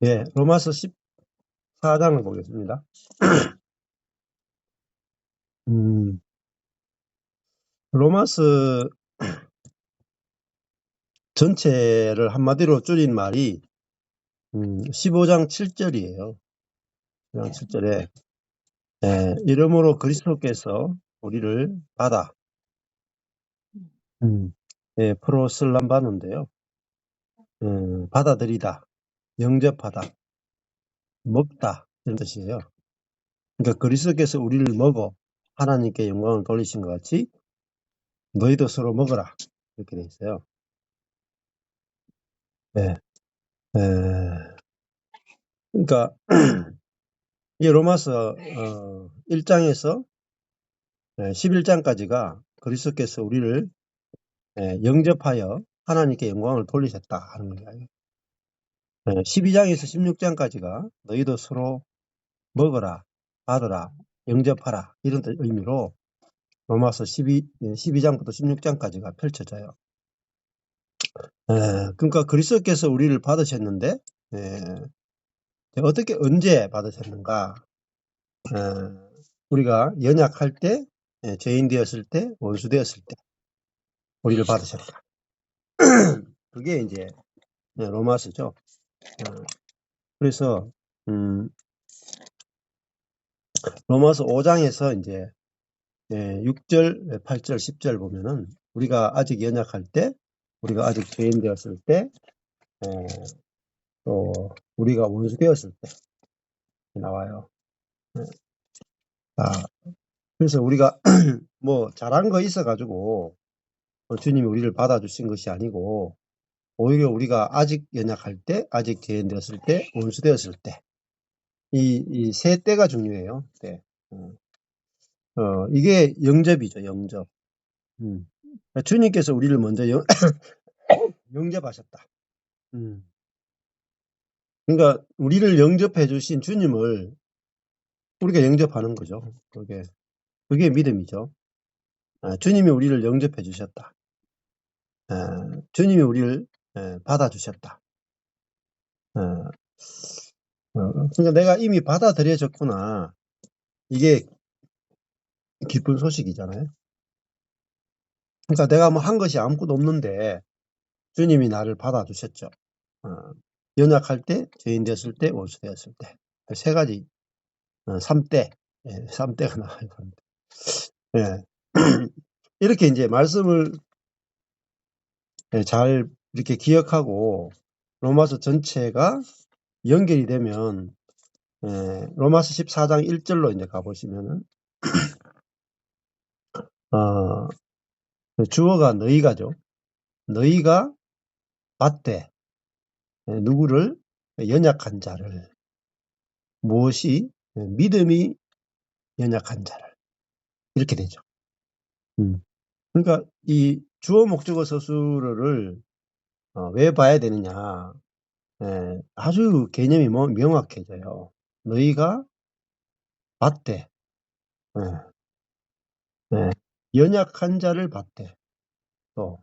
예, 로마서 14장을 보겠습니다. 로마서 전체를 한마디로 줄인 말이 15장 7절이에요. 15장 7절에 이러므로 그리스도께서 우리를 받아 프로슬람바는데요. 받아들이다, 영접하다, 먹다 이런 뜻이에요. 그러니까 그리스도께서 우리를 먹어 하나님께 영광을 돌리신 것 같이 너희도 서로 먹어라 이렇게 돼 있어요. 예, 그러니까 이 로마서 1장에서 11장까지가 그리스도께서 우리를 영접하여 하나님께 영광을 돌리셨다 하는 거예요. 12장에서 16장까지가 너희도 서로 먹어라, 받으라, 영접하라 이런 의미로 로마서 12장부터 16장까지가 펼쳐져요. 그러니까 그리스도께서 우리를 받으셨는데 어떻게 언제 받으셨는가? 우리가 연약할 때, 죄인 되었을 때, 원수 되었을 때 우리를 받으셨다. 그게 이제 로마서죠. 그래서 로마서 5장에서 이제 6절, 8절, 10절 보면은 우리가 아직 연약할 때, 우리가 아직 죄인 되었을 때, 또 우리가 원수 되었을 때 나와요. 그래서 우리가 뭐 잘한 거 있어가지고 주님이 우리를 받아주신 것이 아니고 오히려 우리가 아직 연약할 때, 아직 죄인 되었을 때, 원수 되었을 때, 이 세 때가 중요해요. 때. 이게 영접이죠, 영접. 주님께서 우리를 먼저 영접하셨다. 그러니까 우리를 영접해 주신 주님을 우리가 영접하는 거죠. 그게 믿음이죠. 주님이 우리를 영접해 주셨다. 주님이 우리를 받아주셨다. 그러니까 내가 이미 받아들여졌구나. 이게 기쁜 소식이잖아요. 그러니까 내가 뭐 한 것이 아무것도 없는데 주님이 나를 받아주셨죠. 연약할 때, 죄인 되었을 때, 원수 되었을 때. 세 가지, 3대, 3대가 나와요. 3대. 예. 이렇게 이제 말씀을 잘 이렇게 기억하고 로마서 전체가 연결이 되면 로마서 14장 1절로 이제 가보시면은 주어가 너희가죠. 너희가 받되 누구를 연약한 자를 무엇이 믿음이 연약한 자를 이렇게 되죠. 그러니까 이 주어 목적어 서술어를 왜 봐야 되느냐? 아주 개념이 명확해져요. 너희가 받되 연약한 자를 받되 또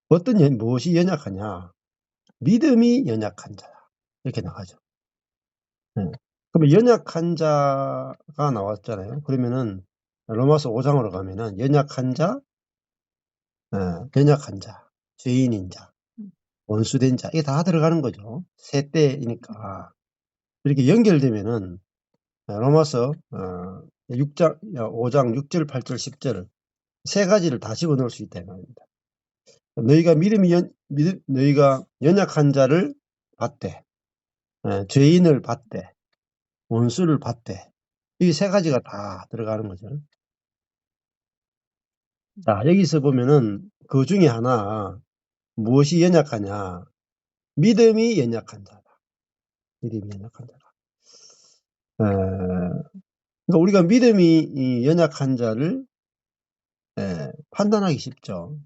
어떤 무엇이 연약하냐? 믿음이 연약한 자다. 이렇게 나가죠. 그러면 연약한 자가 나왔잖아요. 그러면은 로마서 5장으로 가면은 연약한 자, 죄인인 자, 원수된 자, 이게 다 들어가는 거죠. 세 때이니까. 이렇게 연결되면은 로마서 5장 6절, 8절, 10절 세 가지를 다 집어넣을 수 있다 이 말입니다. 너희가 연약한 자를 받되, 죄인을 받되, 원수를 받되, 이 세 가지가 다 들어가는 거죠. 자, 여기서 보면은 그 중에 하나 무엇이 연약하냐? 믿음이 연약한 자다. 믿음이 연약한 자다. 그러니까 우리가 믿음이 연약한 자를 판단하기 쉽죠.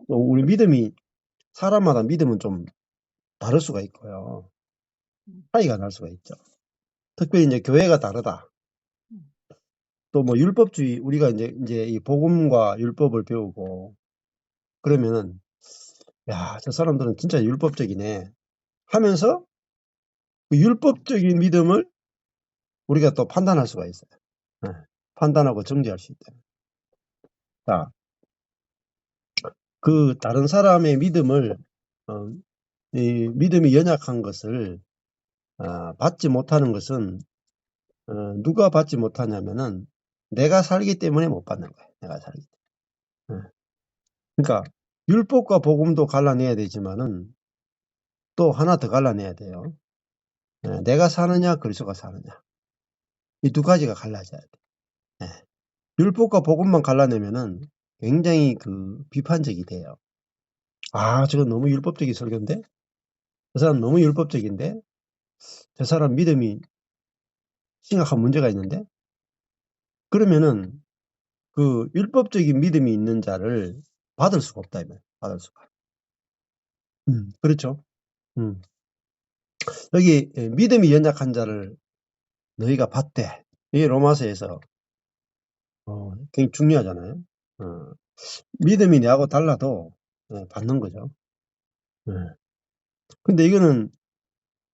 우리 믿음이 사람마다 믿음은 좀 다를 수가 있고요. 차이가 날 수가 있죠. 특별히 이제 교회가 다르다. 또 뭐 율법주의 우리가 이제 이 복음과 율법을 배우고 그러면은 야, 저 사람들은 진짜 율법적이네 하면서 그 율법적인 믿음을 우리가 또 판단할 수가 있어요. 네. 판단하고 정죄할 수 있다. 자, 그 다른 사람의 믿음을 이 믿음이 연약한 것을 받지 못하는 것은 누가 받지 못하냐면은 내가 살기 때문에 못 받는 거예요. 내가 살기 때문에. 그러니까 율법과 복음도 갈라내야 되지만은 또 하나 더 갈라내야 돼요. 내가 사느냐 그리스도가 사느냐. 이 두 가지가 갈라져야 돼. 율법과 복음만 갈라내면은 굉장히 그 비판적이 돼요. 아, 저건 너무 율법적인 설교인데? 저 사람 너무 율법적인데? 저 사람 믿음이 심각한 문제가 있는데? 그러면은 그 율법적인 믿음이 있는 자를 받을 수가 없다, 이말 받을 수가. 그렇죠. 여기 믿음이 연약한 자를 너희가 받되. 이게 로마서에서 굉장히 중요하잖아요. 믿음이 내하고 달라도 받는 거죠. 근데 이거는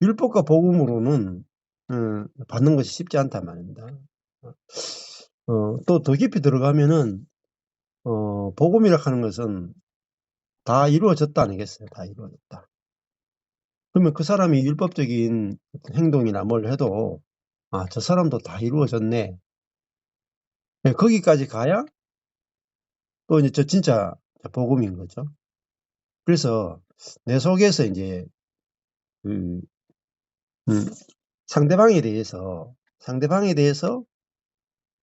율법과 복음으로는 받는 것이 쉽지 않단 말입니다. 또 더 깊이 들어가면은 복음이라 하는 것은 다 이루어졌다 아니겠어요? 다 이루어졌다. 그러면 그 사람이 율법적인 행동이나 뭘 해도 저 사람도 다 이루어졌네. 네, 거기까지 가야 또 이제 저 진짜 복음인 거죠. 그래서 내 속에서 이제 그 상대방에 대해서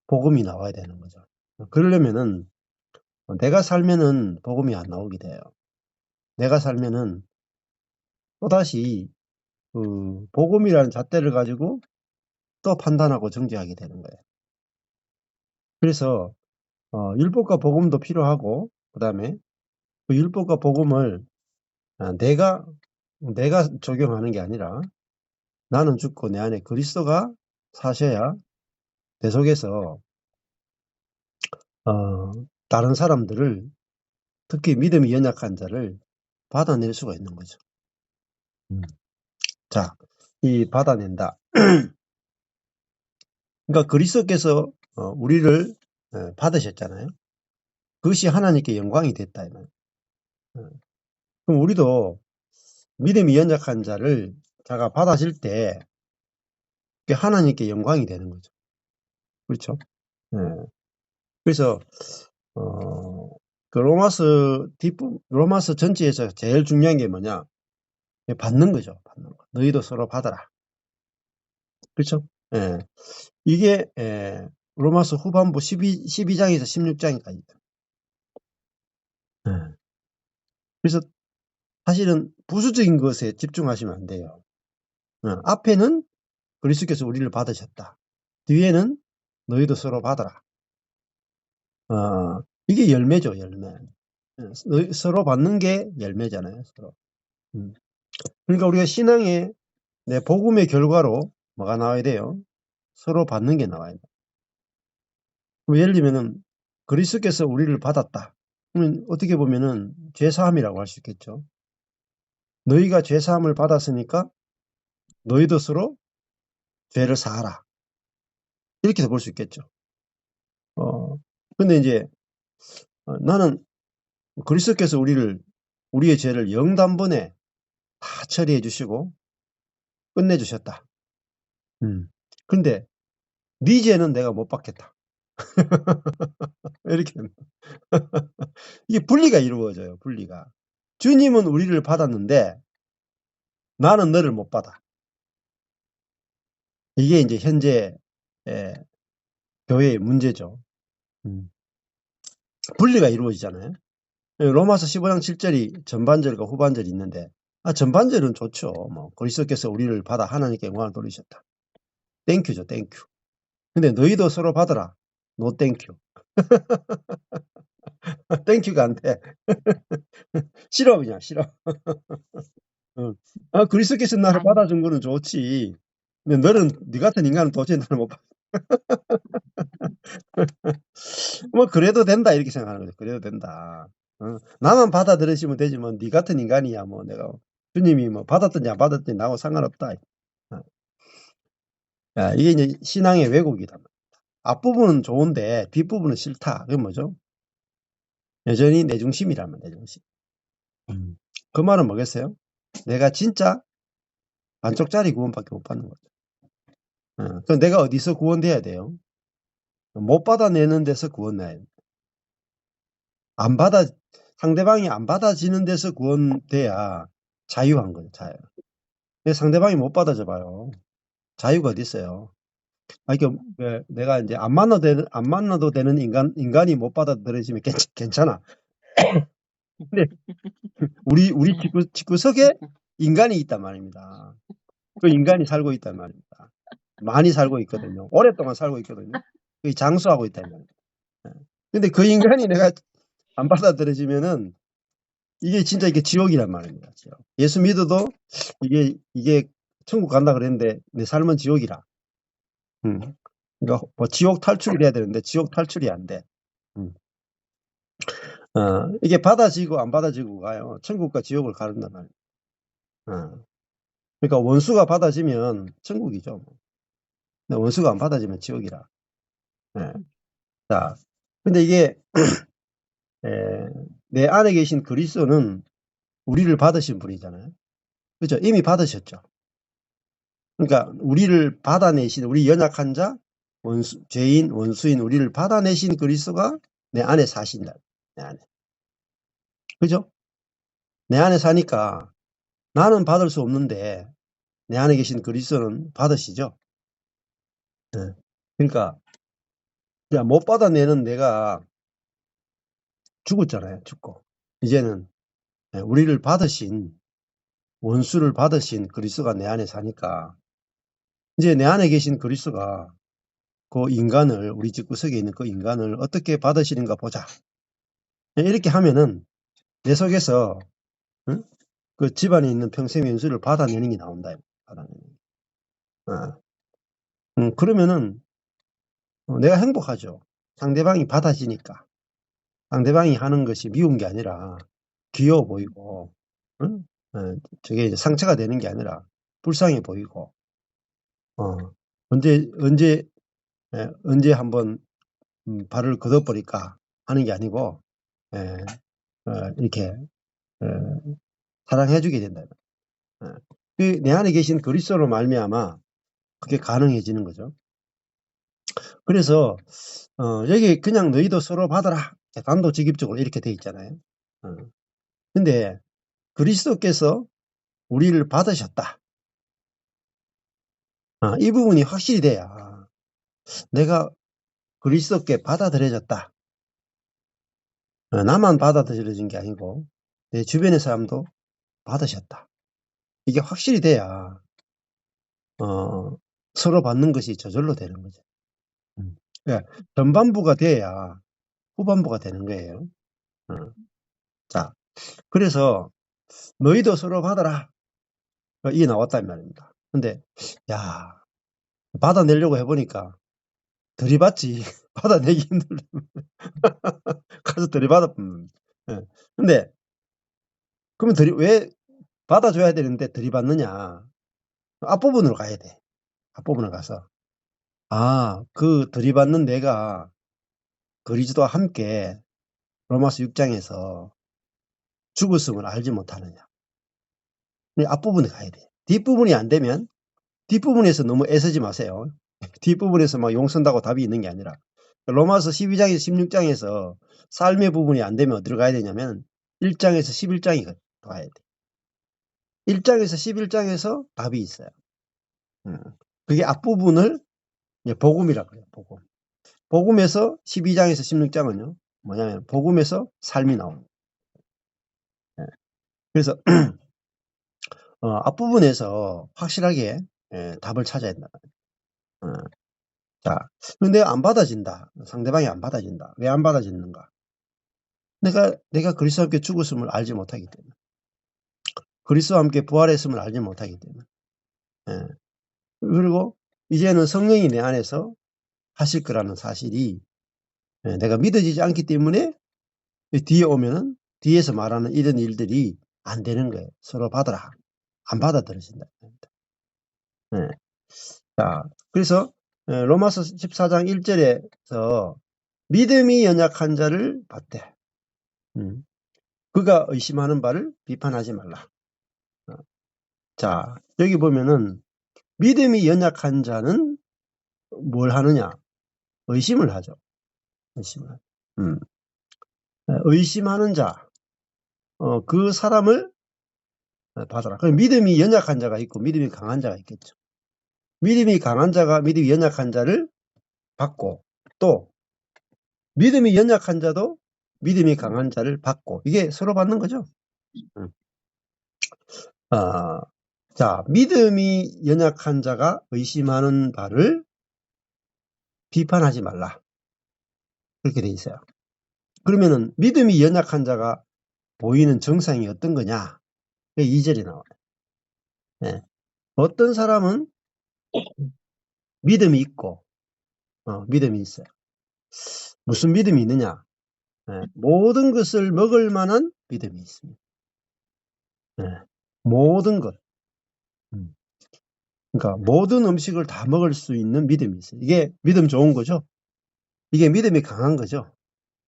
복음이 나와야 되는 거죠. 그러려면은 내가 살면은 복음이 안 나오게 돼요. 내가 살면은 또다시 그 복음이라는 잣대를 가지고 또 판단하고 정죄하게 되는 거예요. 그래서 율법과 복음도 필요하고 그다음에 그 율법과 복음을 내가 적용하는 게 아니라 나는 죽고 내 안에 그리스도가 사셔야 내 속에서 다른 사람들을 특히 믿음이 연약한 자를 받아낼 수가 있는 거죠. 자, 이 받아낸다. 그러니까 그리스도께서 우리를 받으셨잖아요. 그것이 하나님께 영광이 됐다. 그럼 우리도 믿음이 연약한 자를 자가 받아질 때 그게 하나님께 영광이 되는 거죠. 그렇죠? 그래서 그 로마서 전체에서 제일 중요한 게 뭐냐? 받는 거죠. 받는 거. 너희도 서로 받아라. 그렇죠? 이게 로마서 후반부 12장에서 16장까지. 그래서 사실은 부수적인 것에 집중하시면 안 돼요. 앞에는 그리스도께서 우리를 받으셨다. 뒤에는 너희도 서로 받아라. 이게 열매죠, 열매. 서로 받는 게 열매잖아요, 서로. 그러니까 우리가 신앙의 복음의 결과로 뭐가 나와야 돼요? 서로 받는 게 나와야 돼요. 예를 들면은 그리스도께서 우리를 받았다. 그러면 어떻게 보면은 죄사함이라고 할 수 있겠죠. 너희가 죄사함을 받았으니까 너희도 서로 죄를 사하라. 이렇게도 볼 수 있겠죠. 근데 이제 나는 그리스도께서 우리의 죄를 영단번에 다 처리해 주시고 끝내 주셨다. 근데 네 죄는 내가 못 받겠다. 이렇게 이게 분리가 이루어져요. 분리가. 주님은 우리를 받았는데 나는 너를 못 받아. 이게 이제 현재 교회의 문제죠. 분리가 이루어지잖아요. 로마서 15장 7절이 전반절과 후반절이 있는데 전반절은 좋죠. 뭐 그리스도께서 우리를 받아 하나님께 영광을 돌리셨다. 땡큐죠. 땡큐. 근데 너희도 서로 받아라. 노 땡큐. 땡큐가 안 돼. 싫어 그냥 싫어. 그리스도께서 나를 받아준 거는 좋지. 근데 너는 네 같은 인간은 도저히 나를 못 받아. 뭐 그래도 된다 이렇게 생각하는 거죠. 그래도 된다. 나만 받아들이시면 되지 뭐 네 같은 인간이야 뭐 내가 주님이 뭐 받았든지 안 받았든지 나하고 상관없다. 이게 이제 신앙의 왜곡이다. 앞부분은 좋은데 뒷부분은 싫다. 그게 뭐죠? 여전히 내 중심이라면 내 중심. 그 말은 뭐겠어요? 내가 진짜 반쪽짜리 구원밖에 못 받는 거죠. 그럼 내가 어디서 구원돼야 돼요? 못 받아내는 데서 구원해야 돼요. 상대방이 안 받아지는 데서 구원돼야 자유한 거죠, 자유. 근데 상대방이 못 받아줘 봐요. 자유가 어디 있어요? 내가 이제 안 만나도 되는 인간이 못 받아들여지면 괜찮아. 근데 우리 집구석에 인간이 있단 말입니다. 그 인간이 살고 있단 말입니다. 많이 살고 있거든요. 오랫동안 살고 있거든요. 그 장수하고 있단 말입니다. 근데 그 인간이 내가 안 받아들여지면은 이게 진짜 이게 지옥이란 말입니다. 지옥. 예수 믿어도 이게 천국 간다 그랬는데 내 삶은 지옥이라. 그러니까 뭐 지옥 탈출이 돼야 되는데 지옥 탈출이 안 돼. 음. 이게 받아지고 안 받아지고가요. 천국과 지옥을 가른단 말이에요. 그러니까 원수가 받아지면 천국이죠. 근데 원수가 안 받아지면 지옥이라. 예. 자, 근데 이게 내 안에 계신 그리스도는 우리를 받으신 분이잖아요. 그렇죠? 이미 받으셨죠. 그러니까 우리를 받아내신 우리 연약한 자, 죄인, 원수인 우리를 받아내신 그리스도가 내 안에 사신다. 내 안에. 그죠? 내 안에 사니까 나는 받을 수 없는데 내 안에 계신 그리스도는 받으시죠. 네. 그러니까 못 받아내는 내가 죽었잖아요. 죽고. 이제는 우리를 받으신 원수를 받으신 그리스도가 내 안에 사니까 이제 내 안에 계신 그리스도가 그 인간을 우리 집구석에 있는 그 인간을 어떻게 받으시는가 보자. 이렇게 하면은 내 속에서 그 집안에 있는 평생의 원수를 받아내는 게 나온다. 받아내는 게. 그러면은 내가 행복하죠. 상대방이 받아지니까. 상대방이 하는 것이 미운 게 아니라 귀여워 보이고, 저게 이제 상처가 되는 게 아니라 불쌍해 보이고, 언제 한번 발을 걷어버릴까 하는 게 아니고, 이렇게 사랑해주게 된다. 내 안에 계신 그리스도로 말미암아 그게 가능해지는 거죠. 그래서 여기 그냥 너희도 서로 받아라. 단도직입적으로 이렇게 돼 있잖아요. 근데 그리스도께서 우리를 받으셨다. 이 부분이 확실히 돼야 내가 그리스도께 받아들여졌다. 나만 받아들여진 게 아니고 내 주변의 사람도 받으셨다. 이게 확실히 돼야 서로 받는 것이 저절로 되는 거죠. 그러니까 전반부가 돼야 후반부가 되는 거예요. 자, 그래서 너희도 서로 받아라. 이게 나왔단 말입니다. 근데 야, 받아내려고 해보니까 들이받지. 받아내기 힘들다. 가서 들이받아. 근데 그러면 왜 받아줘야 되는데 들이받느냐? 앞부분으로 가야 돼. 앞부분을 가서 그 들이받는 내가 그리스도와 함께 로마서 6장에서 죽었음을 알지 못하느냐. 앞부분에 가야 돼. 뒷부분이 안 되면 뒷부분에서 너무 애쓰지 마세요. 뒷부분에서 막 용선다고 답이 있는 게 아니라 로마서 12장에서 16장에서 삶의 부분이 안 되면 어디로 가야 되냐면 1장에서 11장이 가야 돼. 1장에서 11장에서 답이 있어요. 그게 앞부분을 복음이라고 그래요. 복음. 복음에서 12장에서 16장은요. 뭐냐면 복음에서 삶이 나옵니다. 그래서 앞부분에서 확실하게 답을 찾아야 된다. 자, 근데 안 받아진다. 상대방이 안 받아진다. 왜 안 받아지는가? 내가 그리스도와 함께 죽었음을 알지 못하기 때문에. 그리스도와 함께 부활했음을 알지 못하기 때문에. 그리고 이제는 성령이 내 안에서 하실 거라는 사실이 내가 믿어지지 않기 때문에 뒤에 오면은 뒤에서 말하는 이런 일들이 안 되는 거예요. 서로 받아라. 안 받아들여진다. 자, 그래서 로마서 14장 1절에서 믿음이 연약한 자를 받되 그가 의심하는 바를 비판하지 말라. 자, 여기 보면은 믿음이 연약한 자는 뭘 하느냐? 의심을 하죠. 의심을. 의심하는 자, 그 사람을 받아라. 그럼 믿음이 연약한 자가 있고 믿음이 강한 자가 있겠죠. 믿음이 강한 자가 믿음이 연약한 자를 받고 또 믿음이 연약한 자도 믿음이 강한 자를 받고 이게 서로 받는 거죠. 자, 믿음이 연약한 자가 의심하는 바를 비판하지 말라. 그렇게 돼 있어요. 그러면은 믿음이 연약한 자가 보이는 정상이 어떤 거냐? 2절이 나와요. 네. 어떤 사람은 믿음이 있고 믿음이 있어요. 무슨 믿음이 있느냐? 모든 것을 먹을 만한 믿음이 있습니다. 모든 것. 그러니까 모든 음식을 다 먹을 수 있는 믿음이 있어요. 이게 믿음 좋은 거죠. 이게 믿음이 강한 거죠.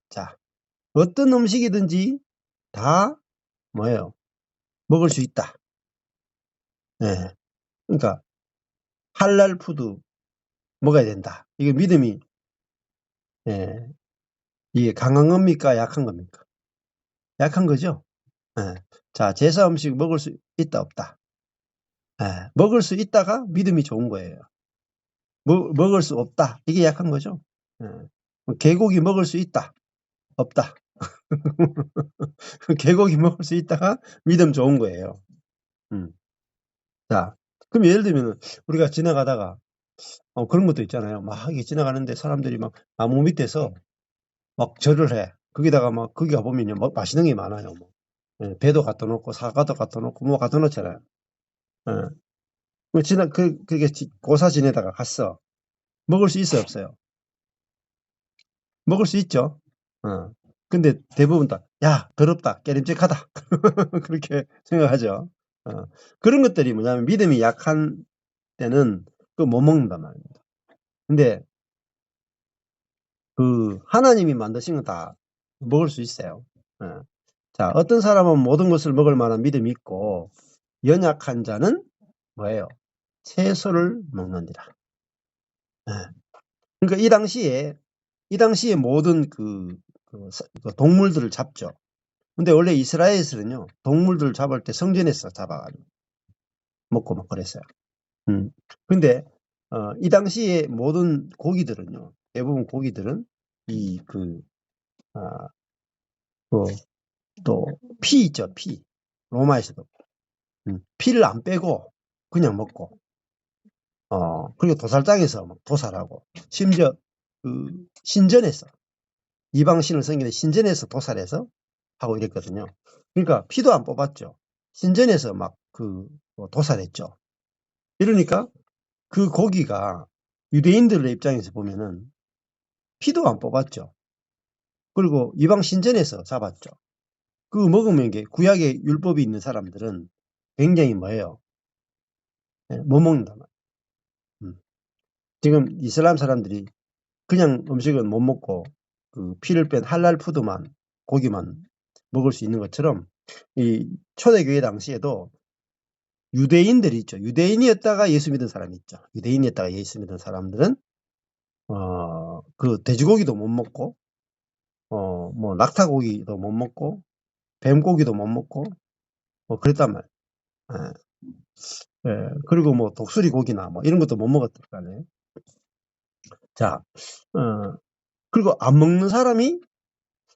자, 어떤 음식이든지 다 뭐예요? 먹을 수 있다. 그러니까 할랄 푸드 먹어야 된다. 이게 믿음이 이게 강한 겁니까? 약한 겁니까? 약한 거죠. 자, 제사 음식 먹을 수 있다 없다. 먹을 수 있다가 믿음이 좋은 거예요. 먹을 수 없다. 이게 약한 거죠. 개고기 먹을 수 있다. 없다. 개고기 먹을 수 있다가 믿음 좋은 거예요. 자, 그럼 예를 들면 우리가 지나가다가 그런 것도 있잖아요. 막 이게 지나가는데 사람들이 막 나무 밑에서 막 절을 해. 거기다가 막 거기 가보면요, 뭐 맛있는 게 많아요. 뭐. 배도 갖다 놓고 사과도 갖다 놓고 뭐 갖다 놓잖아요. 그게 고사 지내다가 갔어. 먹을 수 있어요, 없어요? 먹을 수 있죠. 근데 대부분 다, 야, 더럽다, 깨림직하다. 그렇게 생각하죠. 그런 것들이 뭐냐면 믿음이 약한 때는 그거 못 먹는단 말입니다. 근데 그 하나님이 만드신 건 다 먹을 수 있어요. 자, 어떤 사람은 모든 것을 먹을 만한 믿음이 있고 연약한 자는 뭐예요? 채소를 먹는디라. 그러니까 이 당시에 모든 그 동물들을 잡죠. 근데 원래 이스라엘에서는요, 동물들을 잡을 때 성전에서 잡아가지고 먹고 막 그랬어요. 근데 이 당시에 모든 고기들은요, 대부분 고기들은 또 피 있죠, 피. 로마에서도 피를 안 빼고 그냥 먹고 그리고 도살장에서 막 도살하고 심지어 그 신전에서 이방신을 섬기는 신전에서 도살해서 하고 이랬거든요. 그러니까 피도 안 뽑았죠. 신전에서 막 도살했죠. 이러니까 그 고기가 유대인들의 입장에서 보면은 피도 안 뽑았죠. 그리고 이방 신전에서 잡았죠. 그거 먹으면 이게 구약에 율법이 있는 사람들은 굉장히 뭐예요? 못 먹는단 말이에요. 지금 이슬람 사람들이 그냥 음식은 못 먹고 그 피를 뺀 할랄 푸드만 고기만 먹을 수 있는 것처럼 이 초대교회 당시에도 유대인들이 있죠. 유대인이었다가 예수 믿은 사람이 있죠. 유대인이었다가 예수 믿은 사람들은 그 돼지고기도 못 먹고 뭐 낙타고기도 못 먹고 뱀고기도 못 먹고 뭐 그랬단 말이에요. 그리고 뭐 독수리 고기나 뭐 이런 것도 못 먹었을 거 아니에요. 자, 그리고 안 먹는 사람이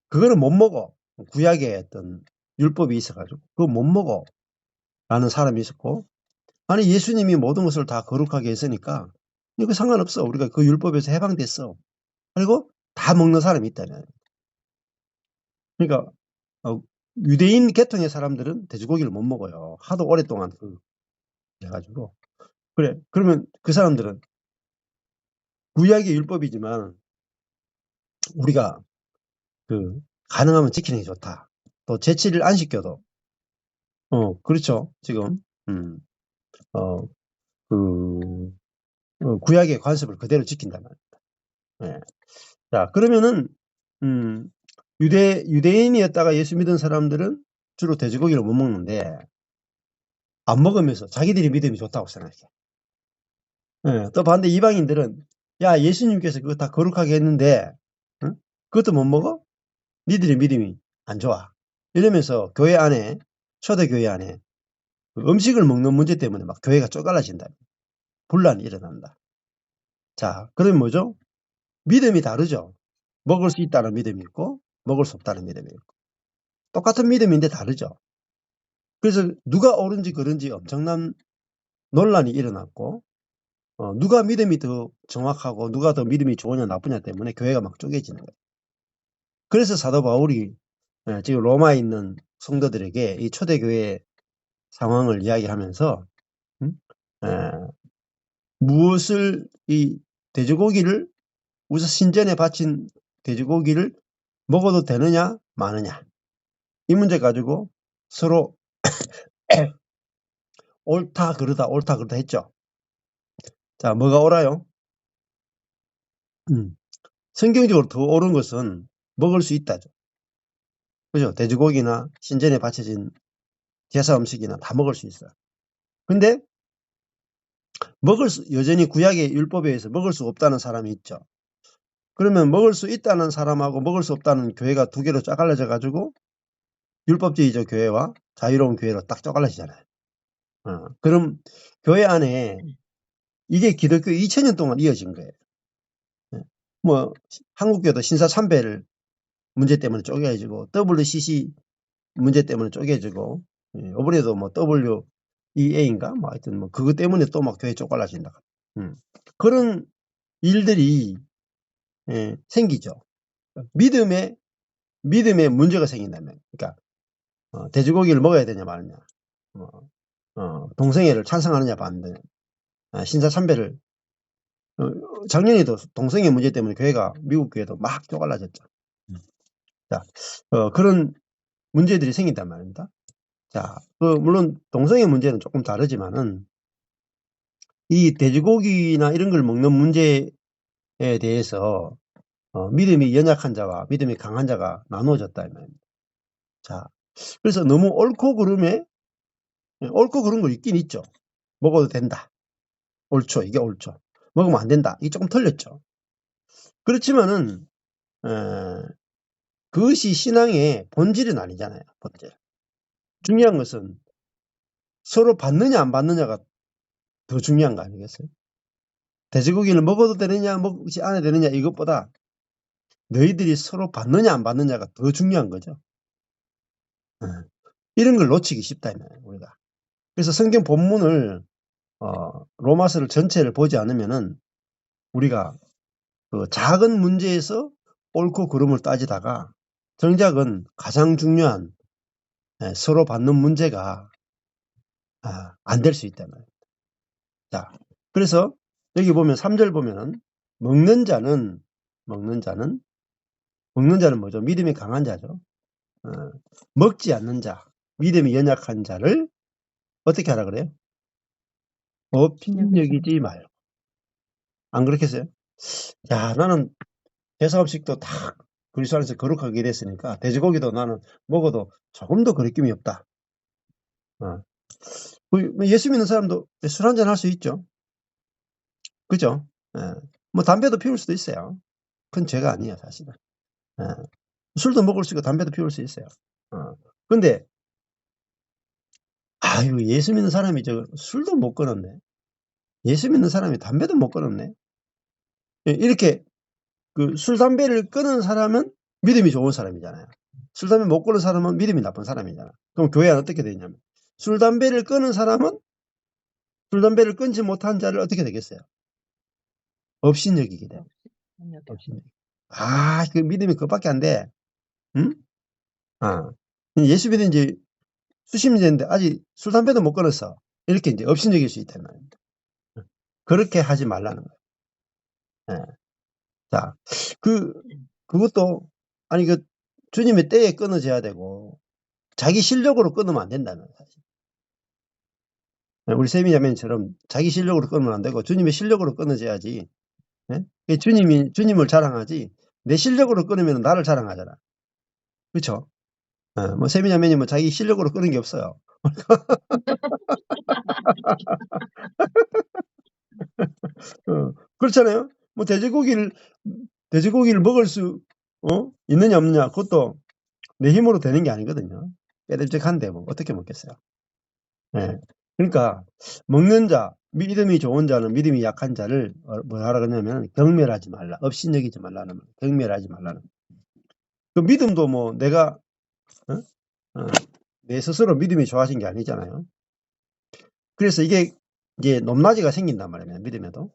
그거는 못 먹어. 구약에 어떤 율법이 있어가지고 그거 못 먹어 라는 사람이 있었고, 아니 예수님이 모든 것을 다 거룩하게 했으니까 이거 상관없어, 우리가 그 율법에서 해방됐어, 그리고 다 먹는 사람이 있다면. 그러니까 유대인 계통의 사람들은 돼지고기를 못 먹어요. 하도 오랫동안 해가지고. 그래, 그러면 그 사람들은 구약의 율법이지만 우리가 가능하면 지키는 게 좋다. 또 제7일 안 시켜도 그렇죠. 지금 어, 그 구약의 관습을 그대로 지킨단 말입니다. 예. 자, 그러면은 유대인이었다가 예수 믿은 사람들은 주로 돼지고기를 못 먹는데 안 먹으면서 자기들이 믿음이 좋다고 생각해. 예, 또 반대 이방인들은 야, 예수님께서 그거 다 거룩하게 했는데 응? 그것도 못 먹어? 니들의 믿음이 안 좋아. 이러면서 교회 안에, 초대교회 안에 그 음식을 먹는 문제 때문에 막 교회가 쪼갈라진다. 분란이 일어난다. 자, 그러면 뭐죠? 믿음이 다르죠. 먹을 수 있다는 믿음이 있고 먹을 수 없다는 믿음이 있고 똑같은 믿음인데 다르죠. 그래서 누가 옳은지 그른지 엄청난 논란이 일어났고 누가 믿음이 더 정확하고 누가 더 믿음이 좋으냐 나쁘냐 때문에 교회가 막 쪼개지는 거예요. 그래서 사도 바울이 지금 로마에 있는 성도들에게 이 초대교회 상황을 이야기하면서 무엇을 이 돼지고기를 우선 신전에 바친 돼지고기를 먹어도 되느냐 마느냐 이 문제 가지고 서로 옳다 그르다 했죠. 자, 뭐가 옳아요? 성경적으로 더 옳은 것은 먹을 수 있다죠. 그죠? 돼지고기나 신전에 바쳐진 제사 음식이나 다 먹을 수 있어요. 근데 여전히 구약의 율법에 의해서 먹을 수 없다는 사람이 있죠. 그러면 먹을 수 있다는 사람하고 먹을 수 없다는 교회가 두 개로 쪼갈려져 가지고 율법주의적 교회와 자유로운 교회로 딱 쪼갈라지잖아요. 그럼 교회 안에 이게 기독교 2000년 동안 이어진 거예요. 뭐 한국교도 신사참배를 문제 때문에 쪼개지고 WCC 문제 때문에 쪼개지고 이번에도 뭐 WEA인가 뭐 하여튼 뭐 그것 때문에 또 막 교회 쪼갈라진다. 그런 일들이 생기죠. 믿음에 문제가 생긴다면, 그러니까 돼지고기를 먹어야 되냐 마느냐, 동성애를 찬성하느냐 반대냐, 신사참배를 작년에도 동성애 문제 때문에 교회가 미국 교회도 막 쪼갈라졌죠. 자, 그런 문제들이 생긴단 말입니다. 자, 물론 동성애 문제는 조금 다르지만은 이 돼지고기나 이런 걸 먹는 문제에 대해서 믿음이 연약한 자와 믿음이 강한 자가 나누어졌다 이 말입니다. 자, 그래서 너무 옳고 그름에 옳고 그른 거 있긴 있죠. 먹어도 된다. 옳죠. 이게 옳죠. 먹으면 안 된다. 이게 조금 틀렸죠. 그렇지만은 그것이 신앙의 본질은 아니잖아요. 본질. 중요한 것은 서로 받느냐 안 받느냐가 더 중요한 거 아니겠어요? 돼지고기를 먹어도 되느냐 먹지 않아야 되느냐 이것보다 너희들이 서로 받느냐 안 받느냐가 더 중요한 거죠. 이런 걸 놓치기 쉽다 우리가. 그래서 성경 본문을 로마서를 전체를 보지 않으면은 우리가 그 작은 문제에서 옳고 그름을 따지다가 정작은 가장 중요한 서로 받는 문제가 안 될 수 있다는 거예요. 자, 그래서 여기 보면 3절 보면은 먹는 자는 뭐죠? 믿음이 강한 자죠. 먹지 않는 자, 믿음이 연약한 자를 어떻게 하라 그래요? 업신여기지 말고. 안 그렇겠어요? 야, 나는 제사음식도 다 그리스도 안에서 거룩하게 됐으니까 돼지고기도 나는 먹어도 조금도 거리낌이 없다. 예수 믿는 사람도 술 한잔 할 수 있죠. 그죠? 뭐 담배도 피울 수도 있어요. 그건 죄가 아니에요, 사실은. 술도 먹을 수 있고 담배도 피울 수 있어요. 근데 아유, 예수 믿는 사람이 술도 못 끊었네. 예수 믿는 사람이 담배도 못 끊었네. 이렇게 그 술, 담배를 끊은 사람은 믿음이 좋은 사람이잖아요. 술, 담배 못 끊은 사람은 믿음이 나쁜 사람이잖아. 그럼 교회는 어떻게 되냐면 술, 담배를 끊은 사람은 술, 담배를 끊지 못한 자를 어떻게 되겠어요? 업신여기게 돼. 업신여기. 그 믿음이 그것밖에 안 돼. 응? 예수 믿은 지 수십 년 됐는데 아직 술, 담배도 못 끊었어. 이렇게 이제 업신여길 수 있단 말입니다. 그렇게 하지 말라는 거예요. 자, 그것도, 아니, 주님의 때에 끊어져야 되고, 자기 실력으로 끊으면 안 된다는 사실. 우리 세미자매님처럼 자기 실력으로 끊으면 안 되고 주님의 실력으로 끊어져야지. 예? 주님을 자랑하지 내 실력으로 끊으면 나를 자랑하잖아. 그렇죠? 뭐 세미자매님은 자기 실력으로 끊은 게 없어요. 그렇잖아요. 뭐 돼지고기를 먹을 수 있느냐 없느냐 그것도 내 힘으로 되는 게 아니거든요. 빼들적한데 뭐 어떻게 먹겠어요. 예. 그러니까 먹는 자, 믿음이 좋은 자는 믿음이 약한 자를 뭐라 그러냐면 경멸하지 말라, 업신여기지 말라는 말, 경멸하지 말라는. 그 믿음도 뭐 내가 내 스스로 믿음이 좋아진 게 아니잖아요. 그래서 이게 이제 높낮이가 생긴단 말이에요. 믿음에도.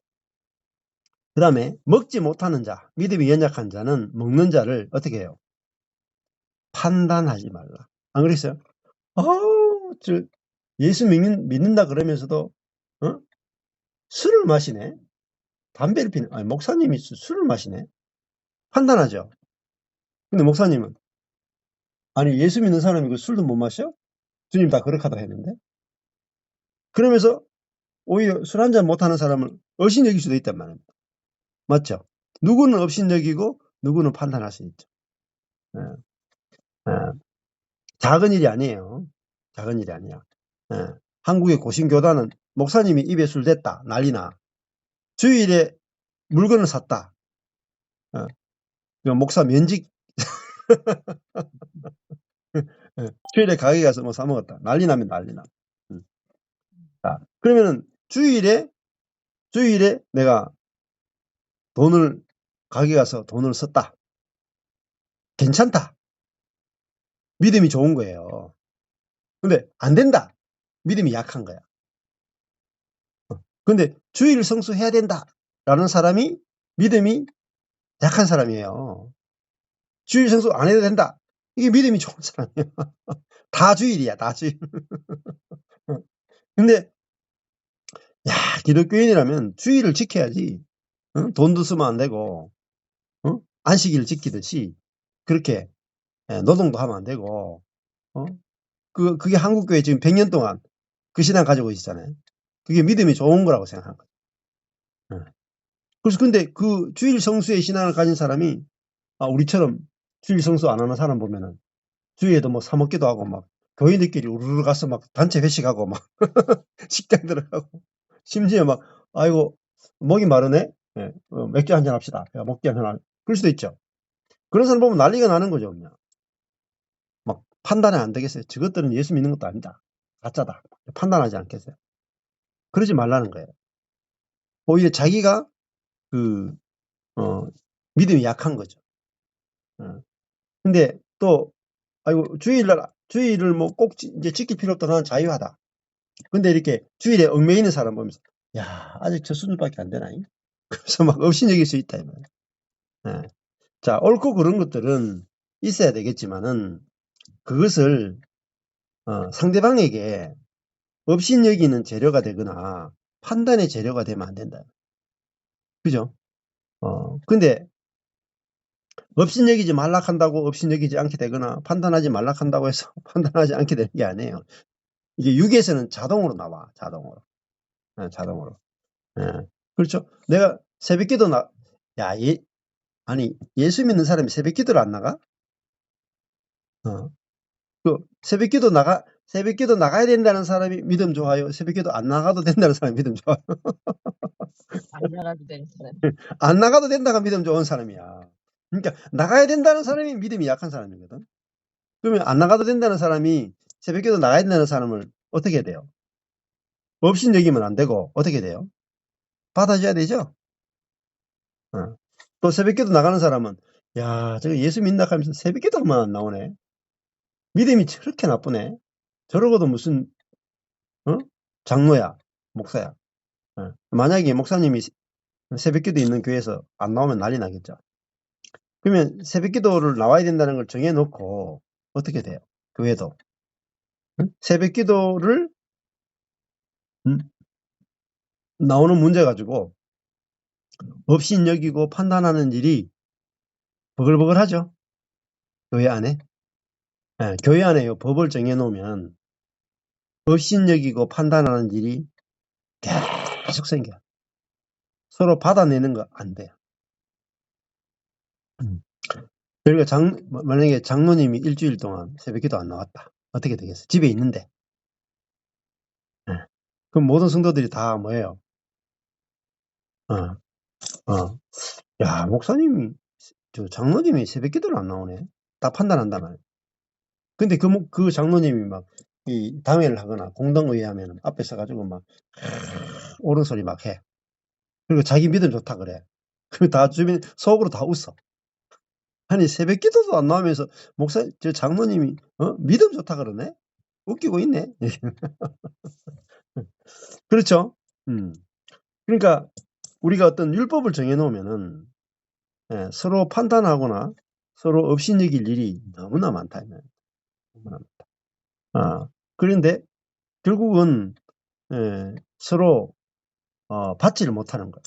그 다음에 먹지 못하는 자, 믿음이 연약한 자는 먹는 자를 어떻게 해요? 판단하지 말라. 안 그랬어요? 예수 믿는다 그러면서도 술을 마시네? 담배를 피네? 아니, 목사님이 술을 마시네? 판단하죠. 근데 목사님은 아니 예수 믿는 사람이 그 술도 못 마셔? 주님 다 그렇게 했는데? 그러면서 오히려 술 한잔 못하는 사람을 업신여길 수도 있단 말입니다. 맞죠? 누구는 업신여기고 누구는 판단할 수 있죠. 예. 작은 일이 아니에요. 작은 일이 아니야. 한국의 고신교단은 목사님이 입에 술 댔다 난리나. 주일에 물건을 샀다. 목사 면직 주일에 가게 가서 뭐 사 먹었다. 난리 나면 난리 나. 자, 그러면은 주일에 내가 가게 가서 돈을 썼다. 괜찮다. 믿음이 좋은 거예요. 근데 안 된다. 믿음이 약한 거야. 근데 주일 성수해야 된다. 라는 사람이 믿음이 약한 사람이에요. 주일 성수 안 해도 된다. 이게 믿음이 좋은 사람이야. 다 주일이야, 다 주일. 근데, 기독교인이라면 주일을 지켜야지. 돈도 쓰면 안 되고, 안식일을 지키듯이, 그렇게, 노동도 하면 안 되고, 그게 한국교회 지금 100년 동안 그 신앙 가지고 있잖아요. 그게 믿음이 좋은 거라고 생각한 거예요. 그래서 근데 그 주일 성수의 신앙을 가진 사람이, 우리처럼 주일 성수 안 하는 사람 보면은, 주위에도 뭐 사먹기도 하고 막 교인들끼리 우르르 가서 막 단체 회식하고 막 식당 들어가고 심지어 막 아이고 목이 마르네 맥주 한잔 합시다 먹기 한잔 그럴 수도 있죠. 그런 사람 보면 난리가 나는 거죠. 그냥 막 판단이 안 되겠어요. 저것들은 예수 믿는 것도 아니다. 가짜다. 판단하지 않겠어요. 그러지 말라는 거예요. 오히려 자기가 믿음이 약한 거죠. 근데 또 아이고 주일을 뭐 꼭 이제 지킬 필요 없다. 나는 자유하다. 근데 이렇게 주일에 얽매이는 있는 사람 보면서 야 아직 저 수준밖에 안 되나? 그래서 막 업신여길 수 있다. 예. 자 옳고 그런 것들은 있어야 되겠지만은 그것을 상대방에게 업신여기는 재료가 되거나 판단의 재료가 되면 안 된다. 그죠? 근데 업신여기지 말라 한다고 업신여기지 않게 되거나 판단하지 말라 한다고 해서 판단하지 않게 되는 게 아니에요. 이게 육에서는 자동으로 나와. 자동으로. 자동으로. 그렇죠. 내가 새벽기도 아니 예수 믿는 사람이 새벽기도를 안 나가? 그 새벽기도 나가야 된다는 사람이 믿음 좋아요. 새벽기도 안 나가도 된다는 사람이 믿음 좋아요. 안 나가도 되는 사람. 안 나가도 된다가 믿음 좋은 사람이야. 그러니까 나가야 된다는 사람이 믿음이 약한 사람이거든. 그러면 안 나가도 된다는 사람이 새벽기도 나가야 된다는 사람을 어떻게 해야 돼요? 업신여기면 안 되고 어떻게 돼요? 받아줘야 되죠. 또 새벽기도 나가는 사람은 야 저거 예수 믿나 하면서 새벽기도만 안 나오네. 믿음이 저렇게 나쁘네. 저러고도 무슨 장로야, 목사야. 만약에 목사님이 새벽기도 있는 교회에서 안 나오면 난리 나겠죠. 그러면 새벽기도를 나와야 된다는 걸 정해놓고 어떻게 돼요? 교회도 새벽기도를 나오는 문제 가지고 업신여기고 판단하는 일이 버글버글하죠. 교회 안에. 교회 안에 법을 정해놓으면 업신여기고 판단하는 일이 계속 생겨. 서로 받아내는 거 안 돼요. 그러니까 만약에 장로님이 일주일 동안 새벽기도 안 나왔다. 어떻게 되겠어요? 집에 있는데. 네. 그럼 모든 성도들이 다 뭐예요? 야, 목사님이, 장로님이 새벽기도를 안 나오네. 딱 판단한다면. 근데 그 장로님이 막, 이 당회를 하거나 공동의회 하면 앞에 서가지고 막, 옳은 소리 막 해. 그리고 자기 믿음 좋다 그래. 그리고 다 주변 속으로 다 웃어. 아니, 새벽기도도 안 나오면서 저 장로님이, 믿음 좋다 그러네? 웃기고 있네. 그렇죠? 그러니까 우리가 어떤 율법을 정해놓으면은, 서로 판단하거나 서로 업신여길 일이 너무나 많다. 너무나 많다. 그런데 결국은 서로 받지를 못하는 거예요.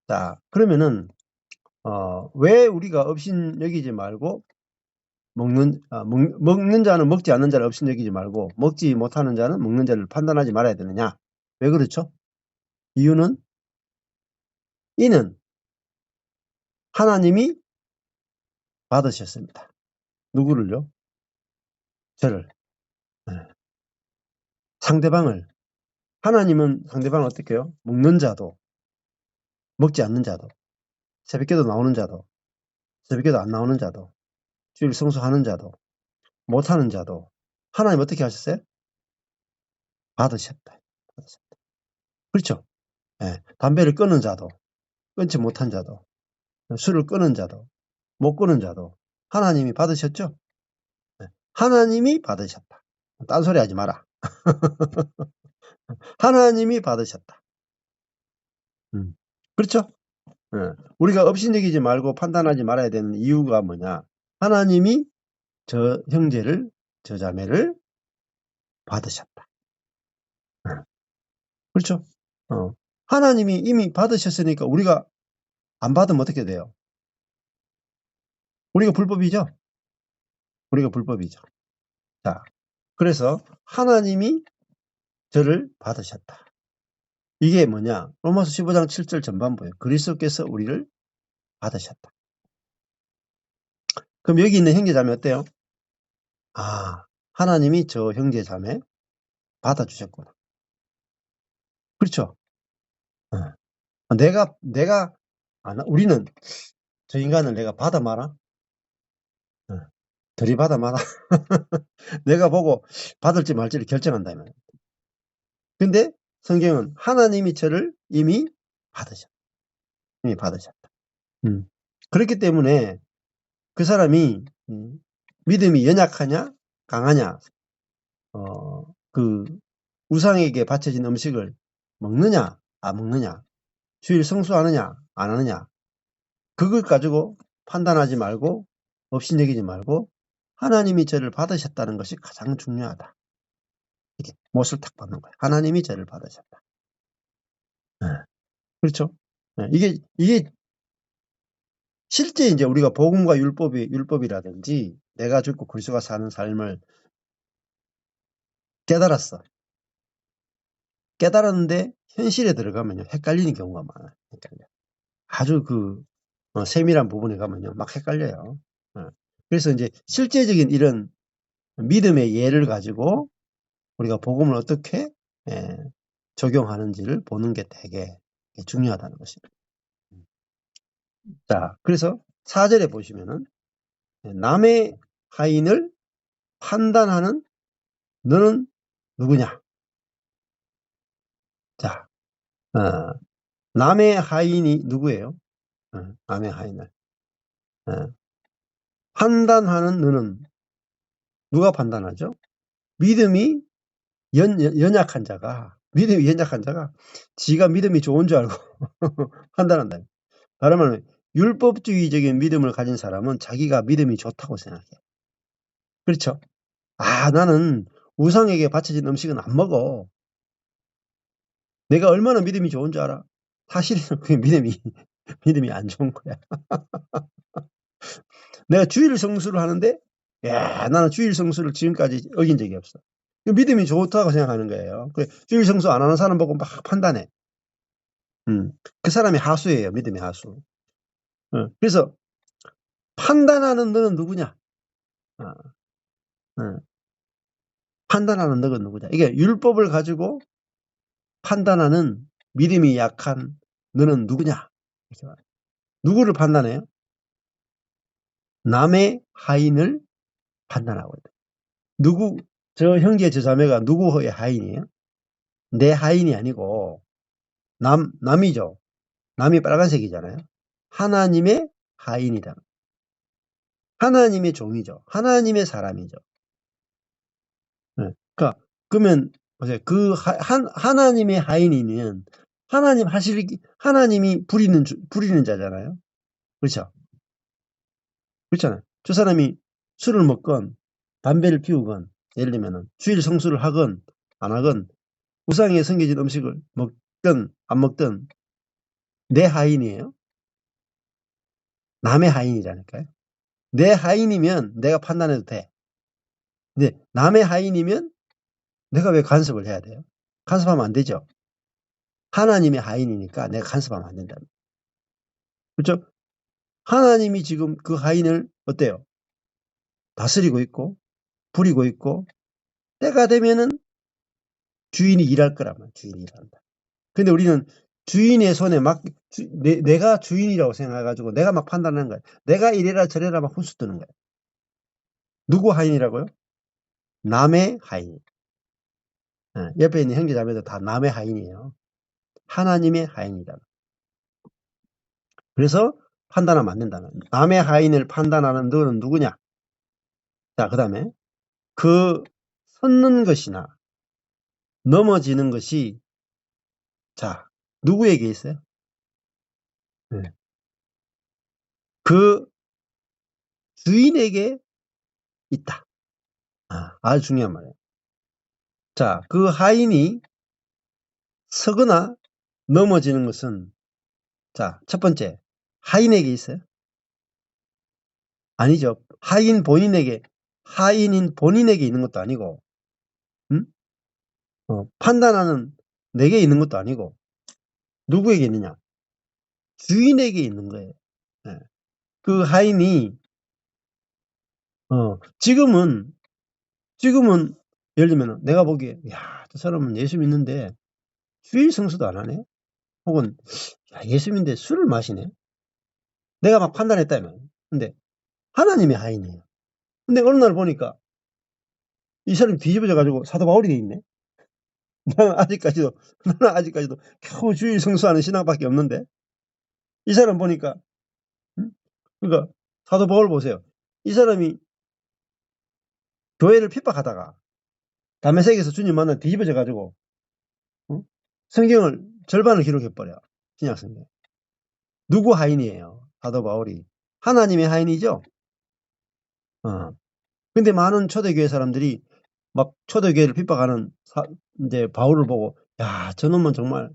자, 그러면은 왜 우리가 업신여기지 말고 먹는 자는 먹지 않는 자를 업신여기지 말고 먹지 못하는 자는 먹는 자를 판단하지 말아야 되느냐? 왜 그렇죠? 이유는 이는 하나님이 받으셨습니다. 누구를요? 저를. 상대방을. 하나님은 상대방을 어떻게 해요? 먹는 자도 먹지 않는 자도 새벽기도 나오는 자도 새벽기도 안 나오는 자도 주일 성수하는 자도 못하는 자도 하나님 어떻게 하셨어요? 받으셨다. 그렇죠? 담배를 끊는 자도 끊지 못한 자도 술을 끊는 자도 못 끊는 자도 하나님이 받으셨죠? 하나님이 받으셨다. 딴소리 하지 마라. 하나님이 받으셨다. 그렇죠? 우리가 업신여기지 말고 판단하지 말아야 되는 이유가 뭐냐? 하나님이 저 형제를, 저 자매를 받으셨다. 그렇죠? 하나님이 이미 받으셨으니까 우리가 안 받으면 어떻게 돼요? 우리가 불법이죠? 우리가 불법이죠. 자, 그래서 하나님이 저를 받으셨다. 이게 뭐냐? 로마서 15장 7절 전반부에 그리스도께서 우리를 받으셨다. 그럼 여기 있는 형제자매 어때요? 하나님이 저 형제자매 받아주셨구나. 그렇죠? 우리는 저 인간을 내가 받아 마라? 들이받아 마라? 내가 보고 받을지 말지를 결정한다. 근데 성경은 하나님이 저를 이미 받으셨다. 이미 받으셨다. 그렇기 때문에 그 사람이 믿음이 연약하냐 강하냐 그 우상에게 바쳐진 음식을 먹느냐 안 먹느냐 주일 성수하느냐 안 하느냐 그걸 가지고 판단하지 말고 업신여기지 말고 하나님이 저를 받으셨다는 것이 가장 중요하다. 이게 못을 탁 받는 거야. 하나님이 저를 받으셨다. 그렇죠? 이게 실제 이제 우리가 복음과 율법이라든지 내가 죽고 그리스도가 사는 삶을 깨달았어. 깨달았는데 현실에 들어가면요 헷갈리는 경우가 많아요. 아주 세밀한 부분에 가면요 막 헷갈려요. 그래서 이제 실제적인 이런 믿음의 예를 가지고 우리가 복음을 어떻게 적용하는지를 보는 게 되게 중요하다는 것입니다. 자, 그래서 4절에 보시면은 남의 하인을 판단하는 너는 누구냐? 자, 남의 하인이 누구예요? 남의 하인을 판단하는 너는 누가 판단하죠? 믿음이 연약한 자가 지가 믿음이 좋은 줄 알고 판단한다. 다른 말로 율법주의적인 믿음을 가진 사람은 자기가 믿음이 좋다고 생각해. 그렇죠? 나는 우상에게 바쳐진 음식은 안 먹어. 내가 얼마나 믿음이 좋은 줄 알아? 사실은 그 믿음이 안 좋은 거야. 내가 주일 성수를 하는데 나는 주일 성수를 지금까지 어긴 적이 없어. 믿음이 좋다고 생각하는 거예요. 주일 성수 안 하는 사람 보고 막 판단해. 그 사람이 하수예요. 믿음의 하수. 그래서 판단하는 너는 누구냐? 판단하는 너는 누구냐? 이게 율법을 가지고 판단하는 믿음이 약한 너는 누구냐? 누구를 판단해요? 남의 하인을 판단하고 있다. 저 형제 저 자매가 누구의 하인이에요? 내 하인이 아니고 남이죠. 남이 빨간색이잖아요. 하나님의 하인이다. 하나님의 종이죠. 하나님의 사람이죠. 그러니까 그러면 보세요. 하나님의 하인이면 하나님이 부리는 자잖아요. 그렇죠? 그렇잖아요. 저 사람이 술을 먹건 담배를 피우건 예를 들면 주일 성수를 하건 안 하건 우상에 섬겨진 음식을 먹든 안 먹든 내 하인이에요. 남의 하인이라니까요. 내 하인이면 내가 판단해도 돼. 근데 남의 하인이면 내가 왜 간섭을 해야 돼요? 간섭하면 안 되죠. 하나님의 하인이니까 내가 간섭하면 안 된다. 그렇죠? 하나님이 지금 그 하인을 어때요? 다스리고 있고 부리고 있고 때가 되면은 주인이 일할 거라면 주인이 일한다. 근데 우리는 주인의 손에 내가 주인이라고 생각해가지고 내가 막 판단하는 거예요. 내가 이래라 저래라 막 훈수 뜨는 거예요. 누구 하인이라고요? 남의 하인. 옆에 있는 형제 자매들 다 남의 하인이에요. 하나님의 하인이다. 그래서 판단하면 안 된다는. 남의 하인을 판단하는 너는 누구냐? 자, 그 다음에 섰는 것이나 넘어지는 것이 자, 누구에게 있어요? 네. 그 주인에게 있다. 아주 중요한 말이에요. 자, 그 하인이 서거나 넘어지는 것은 자, 첫 번째 하인에게 있어요? 아니죠. 하인인 본인에게 있는 것도 아니고 판단하는 내게 있는 것도 아니고 누구에게 있느냐? 주인에게 있는 거예요. 네. 그 하인이 지금은 예를 들면 내가 보기에 야, 저 사람은 예수 믿는데 주일 성수도 안 하네? 혹은 야, 예수 믿는데 술을 마시네? 내가 막 판단했다면 근데 하나님의 하인이에요. 근데 어느 날 보니까 이 사람이 뒤집어져 가지고 사도 바울이 돼 있네. 나는 아직까지도 겨우 주일 성수하는 신앙밖에 없는데 이 사람 보니까 그러니까 사도 바울 보세요. 이 사람이 교회를 핍박하다가 다메섹에서 주님 만나 뒤집어져 가지고 성경을 절반을 기록해버려. 신약성경. 누구 하인이에요? 사도 바울이. 하나님의 하인이죠? 근데 많은 초대교회 사람들이 막 초대교회를 핍박하는 이제 바울을 보고 야, 저놈은 정말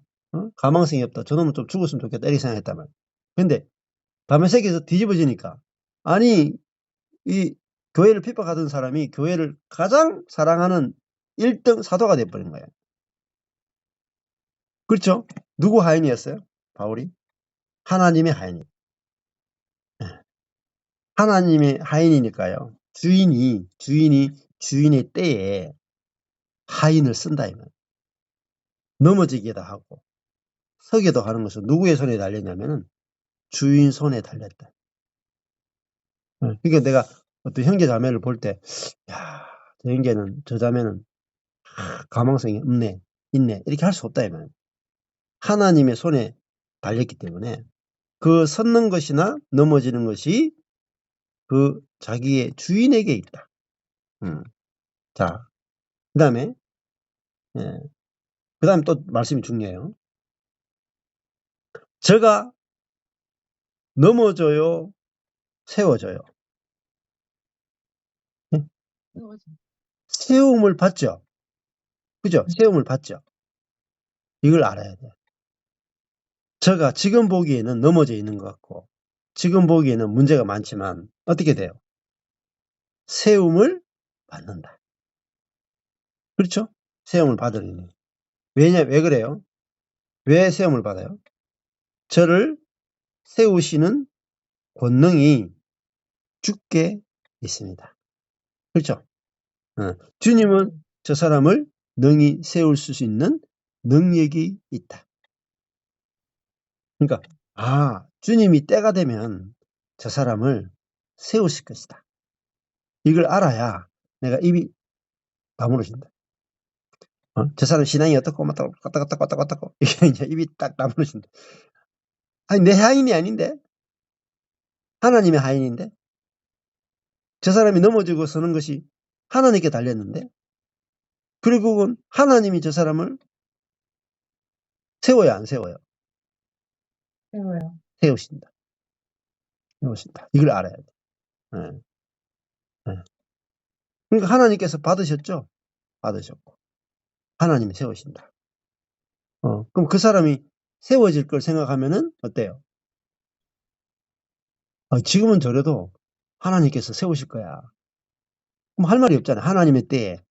가망성이 없다. 저놈은 좀 죽었으면 좋겠다. 이렇게 생각했단 말이에요. 근데 다메섹에서 뒤집어지니까 아니 이 교회를 핍박하던 사람이 교회를 가장 사랑하는 1등 사도가 돼버린 거예요. 그렇죠? 누구 하인이었어요? 바울이? 하나님의 하인이. 하나님의 하인이니까요. 주인이 주인의 때에 하인을 쓴다 이면 넘어지기도 하고 서기도 하는 것은 누구의 손에 달렸냐면은 주인 손에 달렸다. 그러니까 내가 어떤 형제 자매를 볼 때, 야, 저 자매는 가망성이 있네 이렇게 할 수 없다 이면 하나님의 손에 달렸기 때문에 그 섰는 것이나 넘어지는 것이 그 자기의 주인에게 있다. 자, 그 다음에 또 말씀이 중요해요. 저가 넘어져요, 세워져요. 세움을 받죠. 그죠? 세움을 받죠. 이걸 알아야 돼. 저가 지금 보기에는 넘어져 있는 것 같고 지금 보기에는 문제가 많지만 어떻게 돼요? 세움을 받는다. 그렇죠? 세움을 받으리니. 왜 그래요? 왜 세움을 받아요? 저를 세우시는 권능이 주께 있습니다. 그렇죠? 주님은 저 사람을 능히 세울 수 있는 능력이 있다. 그러니까 주님이 때가 되면 저 사람을 세우실 것이다. 이걸 알아야 내가 입이 다물어진다. 저 사람 신앙이 어떻고 왔다 이게 이제 입이 딱 다물어진다. 아니 내 하인이 아닌데, 하나님의 하인인데, 저 사람이 넘어지고 서는 것이 하나님께 달렸는데, 그리고 하나님이 저 사람을 세워야 안 세워요? 세워요. 세우신다. 세우신다. 이걸 알아야 돼. 네. 네. 그러니까 하나님께서 받으셨죠? 받으셨고 하나님이 세우신다. 그럼 그 사람이 세워질 걸 생각하면은 어때요? 지금은 저래도 하나님께서 세우실 거야. 그럼 할 말이 없잖아요. 하나님의 때에,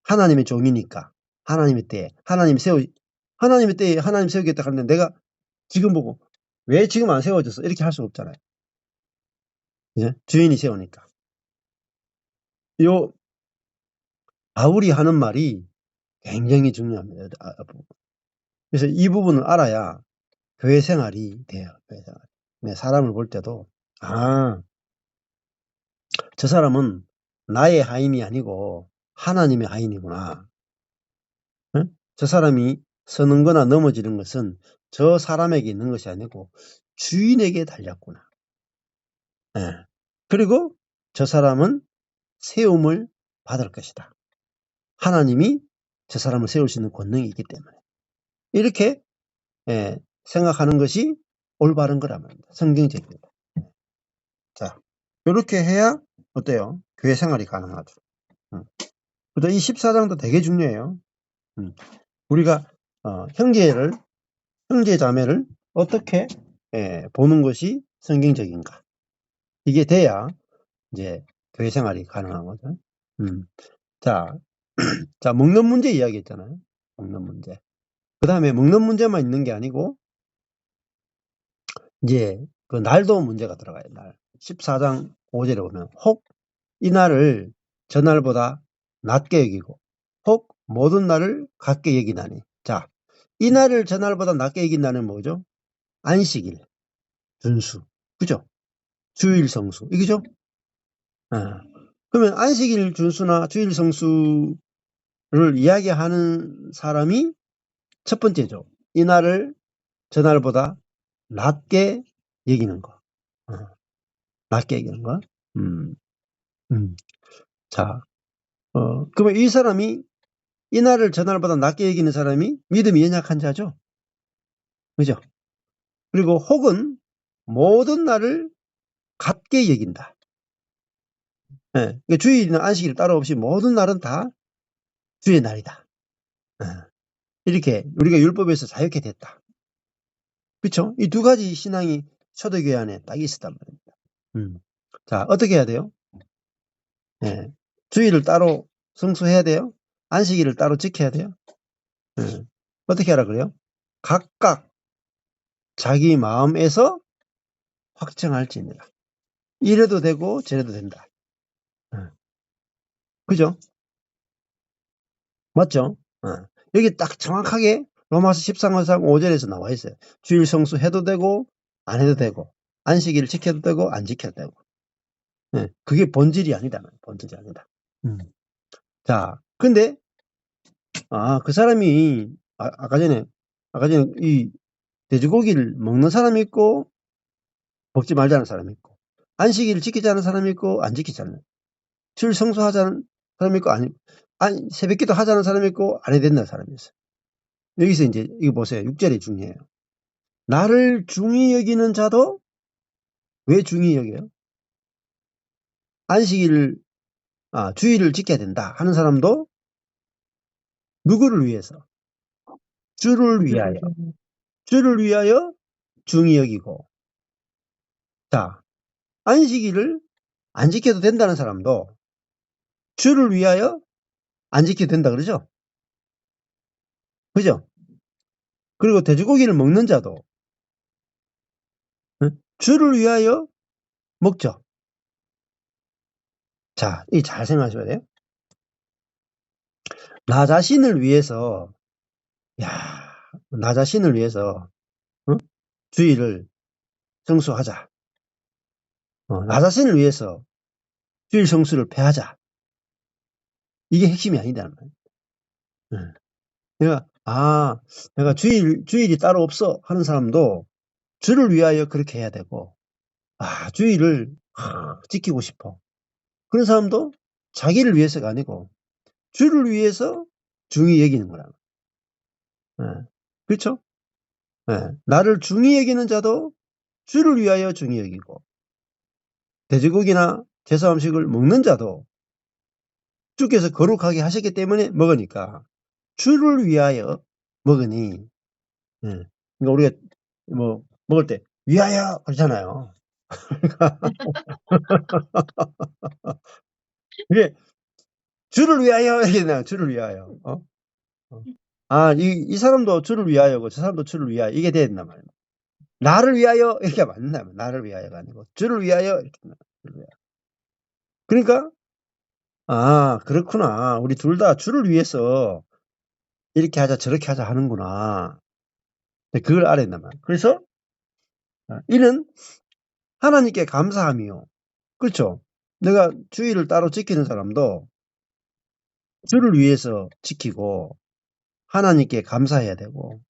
하나님의 종이니까, 하나님의 때에, 하나님의 때에 하나님 세우겠다 하는데 내가 지금 보고 왜 지금 안 세워졌어? 이렇게 할 수가 없잖아요. 이제 주인이 세우니까. 요 바울이 하는 말이 굉장히 중요합니다. 그래서 이 부분을 알아야 교회 생활이 돼요. 교회 생활. 네, 사람을 볼 때도 저 사람은 나의 하인이 아니고 하나님의 하인이구나. 응? 저 사람이 서는 거나 넘어지는 것은 저 사람에게 있는 것이 아니고 주인에게 달렸구나. 네. 그리고 저 사람은 세움을 받을 것이다. 하나님이 저 사람을 세울 수 있는 권능이 있기 때문에. 이렇게 생각하는 것이 올바른 거란 말입니다. 성경적입니다. 자, 이렇게 해야 어때요? 교회 생활이 가능하죠. 그래서 이 14장도 되게 중요해요. 우리가 형제 자매를 어떻게 보는 것이 성경적인가. 이게 돼야 이제 교회 생활이 가능한 거죠. 자, 자, 먹는 문제 이야기했잖아요. 먹는 문제. 그 다음에 먹는 문제만 있는 게 아니고 이제 그 날도 문제가 들어가요. 날. 14장 5절에 보면 혹 이 날을 전날보다 낮게 여기고 혹 모든 날을 같게 여기나니. 자, 이 날을 전날보다 낮게 여긴다는 뭐죠? 안식일, 준수, 그죠? 주일 성수, 이거죠? 그러면 안식일 준수나 주일 성수를 이야기하는 사람이 첫 번째죠. 이 날을 전날보다 낮게 여기는 거. 낮게 여기는 거. 자, 그러면 이 사람이 이 날을 전날보다 낮게 여기는 사람이 믿음이 연약한 자죠. 그죠? 그리고 혹은 모든 날을 같게 여긴다. 그러니까 주일이나 안식일 따로 없이 모든 날은 다 주의 날이다. 이렇게 우리가 율법에서 자유케 됐다. 그렇죠? 이 두 가지 신앙이 초대교회 안에 딱 있었단 말입니다. 자, 어떻게 해야 돼요? 주일을 따로 성수해야 돼요? 안식일을 따로 지켜야 돼요? 어떻게 하라 그래요? 각각 자기 마음에서 확정할지니라. 이래도 되고 저래도 된다. 그죠? 맞죠? 여기 딱 정확하게 로마서 13장 5절에서 나와 있어요. 주일 성수해도 되고 안 해도 되고 안식일을 지켜도 되고 안 지켜도 되고. 그게 본질이 아니다. 본질이 아니다. 자, 근데 그 사람이 아까 전에 이 돼지고기를 먹는 사람이 있고 먹지 말자는 사람이 있고 안식일을 지키지 않는 사람이 있고 안 지키지 않는, 주일 성수하자는 사람이 있고 아니 새벽기도 하자는 사람이 있고 안 해야 된다는 사람이 있어요. 여기서 이제 이거 보세요. 6절이 중요해요. 나를 중히 여기는 자도 왜 중히 여겨요? 주일을 지켜야 된다 하는 사람도 누구를 위해서? 주를 위하여. 주를 위하여 중히 여기고. 자, 안식일을 안 지켜도 된다는 사람도 주를 위하여 안 지켜도 된다 그러죠? 그죠? 그리고 돼지고기를 먹는 자도 주를 위하여 먹죠. 자, 이 잘 생각하셔야 돼요. 나 자신을 위해서, 나 자신을 위해서 주의를 성수하자. 나 자신을 위해서 주일 성수를 폐하자. 이게 핵심이 아니다는 말이에요. 내가 주일이 따로 없어 하는 사람도 주를 위하여 그렇게 해야 되고, 주일을 지키고 싶어. 그런 사람도 자기를 위해서가 아니고 주를 위해서 중히 여기는 거라. 그렇죠? 나를 중히 여기는 자도 주를 위하여 중히 여기고, 돼지고기나 제사 음식을 먹는 자도 주께서 거룩하게 하셨기 때문에 먹으니까 주를 위하여 먹으니, 그러니까 우리가 뭐 먹을 때 위하여 그러잖아요. 이게 주를 위하여 이게 나 주를 위하여. 이 사람도 주를 위하여고 저 사람도 주를 위하여 이게 돼야 된단 말이에요. 나를 위하여 이렇게 하면 안 된다면 나를 위하여가 아니고 주를 위하여 이렇게. 그러니까 그렇구나. 우리 둘 다 주를 위해서 이렇게 하자 저렇게 하자 하는구나. 그걸 알아야 된단 말이에요. 그래서 이는 하나님께 감사함이요. 그렇죠? 내가 주의를 따로 지키는 사람도 주를 위해서 지키고 하나님께 감사해야 되고,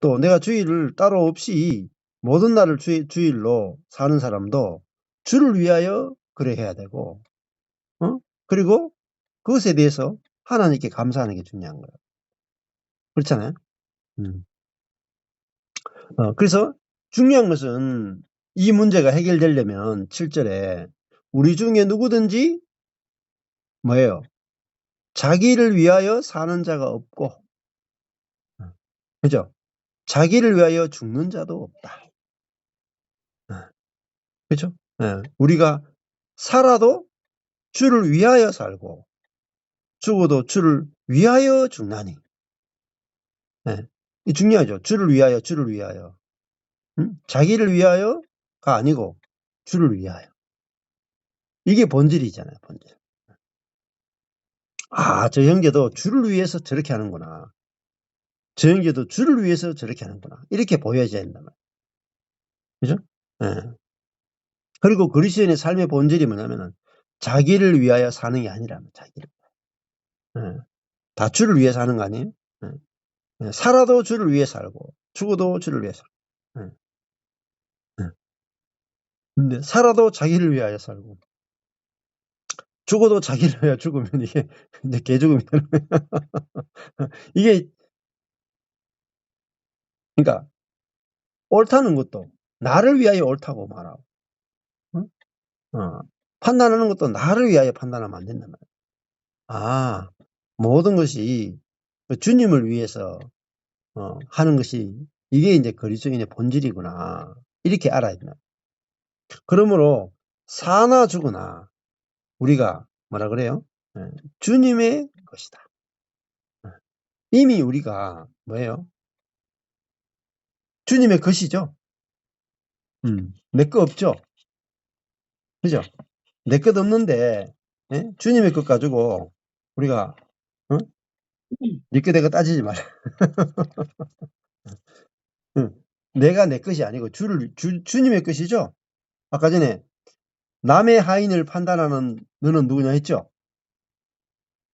또 내가 주의를 따로 없이 모든 날을 주일로 사는 사람도 주를 위하여 그래 해야 되고, 그리고 그것에 대해서 하나님께 감사하는 게 중요한 거예요. 그렇잖아요? 그래서 중요한 것은 이 문제가 해결되려면 7절에 우리 중에 누구든지 뭐예요? 자기를 위하여 사는 자가 없고, 그죠? 자기를 위하여 죽는 자도 없다. 그죠? 우리가 살아도 주를 위하여 살고 죽어도 주를 위하여 죽나니. 이 중요하죠. 주를 위하여. 자기를 위하여가 아니고 주를 위하여. 이게 본질이잖아요. 본질. 저 형제도 주를 위해서 저렇게 하는구나. 저 형제도 주를 위해서 저렇게 하는구나. 이렇게 보여져야 된단 말이에요. 그죠? 그리고 그리스도인의 삶의 본질이 뭐냐면은 자기를 위하여 사는 게 아니라면 자기를. 다 주를 위해서 하는 거 아니에요? 살아도 주를 위해 살고 죽어도 주를 위해 살고. 근데 살아도 자기를 위하여 살고 죽어도 자기를 위하여 죽으면 이게 이제 개죽음이 되는 거예요. 이게 그러니까 옳다는 것도 나를 위하여 옳다고 말하고, 판단하는 것도 나를 위하여 판단하면 안 된단 말이에요. 모든 것이 주님을 위해서 하는 것이 이게 이제 그리스도인의 본질이구나. 이렇게 알아야 된다. 그러므로 사나 죽으나 우리가 뭐라 그래요? 주님의 것이다. 이미 우리가 뭐예요? 주님의 것이죠. 내 거 없죠. 그죠? 내 것 없는데 주님의 것 가지고 우리가 네 거 내 거 따지지 마라. 내가 내 것이 아니고 주님의 것이죠. 아까 전에 남의 하인을 판단하는 너는 누구냐 했죠.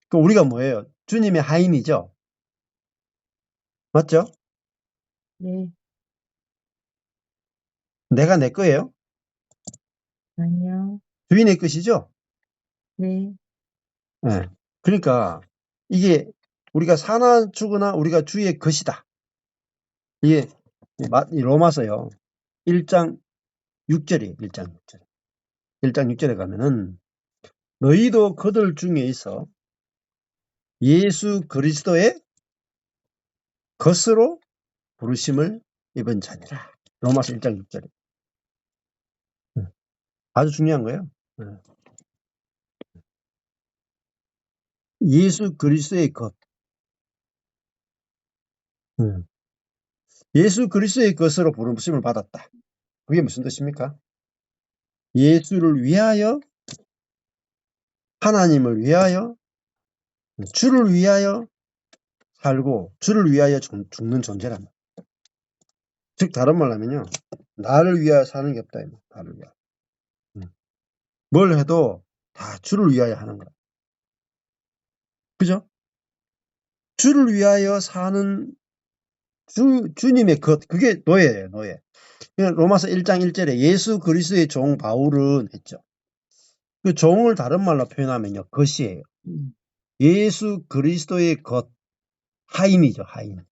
그 우리가 뭐예요? 주님의 하인이죠. 맞죠? 네. 내가 내 거예요. 아니요. 주인의 것이죠. 네. 그러니까 이게 우리가 사나 죽으나 우리가 주의 것이다. 이게 로마서요. 1장 6절이에요. 1장 6절. 1장 6절에 가면은 너희도 그들 중에 있어 예수 그리스도의 것으로 부르심을 입은 자니라. 로마서 1장 6절에. 네. 아주 중요한 거예요. 예수 그리스도의 것. 예수 그리스도의 것으로 부름을 받았다. 그게 무슨 뜻입니까? 예수를 위하여, 하나님을 위하여, 주를 위하여 살고 주를 위하여 죽는 존재랍니다. 즉 다른 말로 하면요. 나를 위하여 사는 게 없다. 나를 위하여. 뭘 해도 다 주를 위하여 하는 거야. 그죠? 주를 위하여 사는 주님의 것, 그게 노예예요. 노예. 로마서 1장 1절에 예수 그리스도의 종 바울은 했죠. 그 종을 다른 말로 표현하면요. 것이에요. 예수 그리스도의 것, 하임이죠. 하임.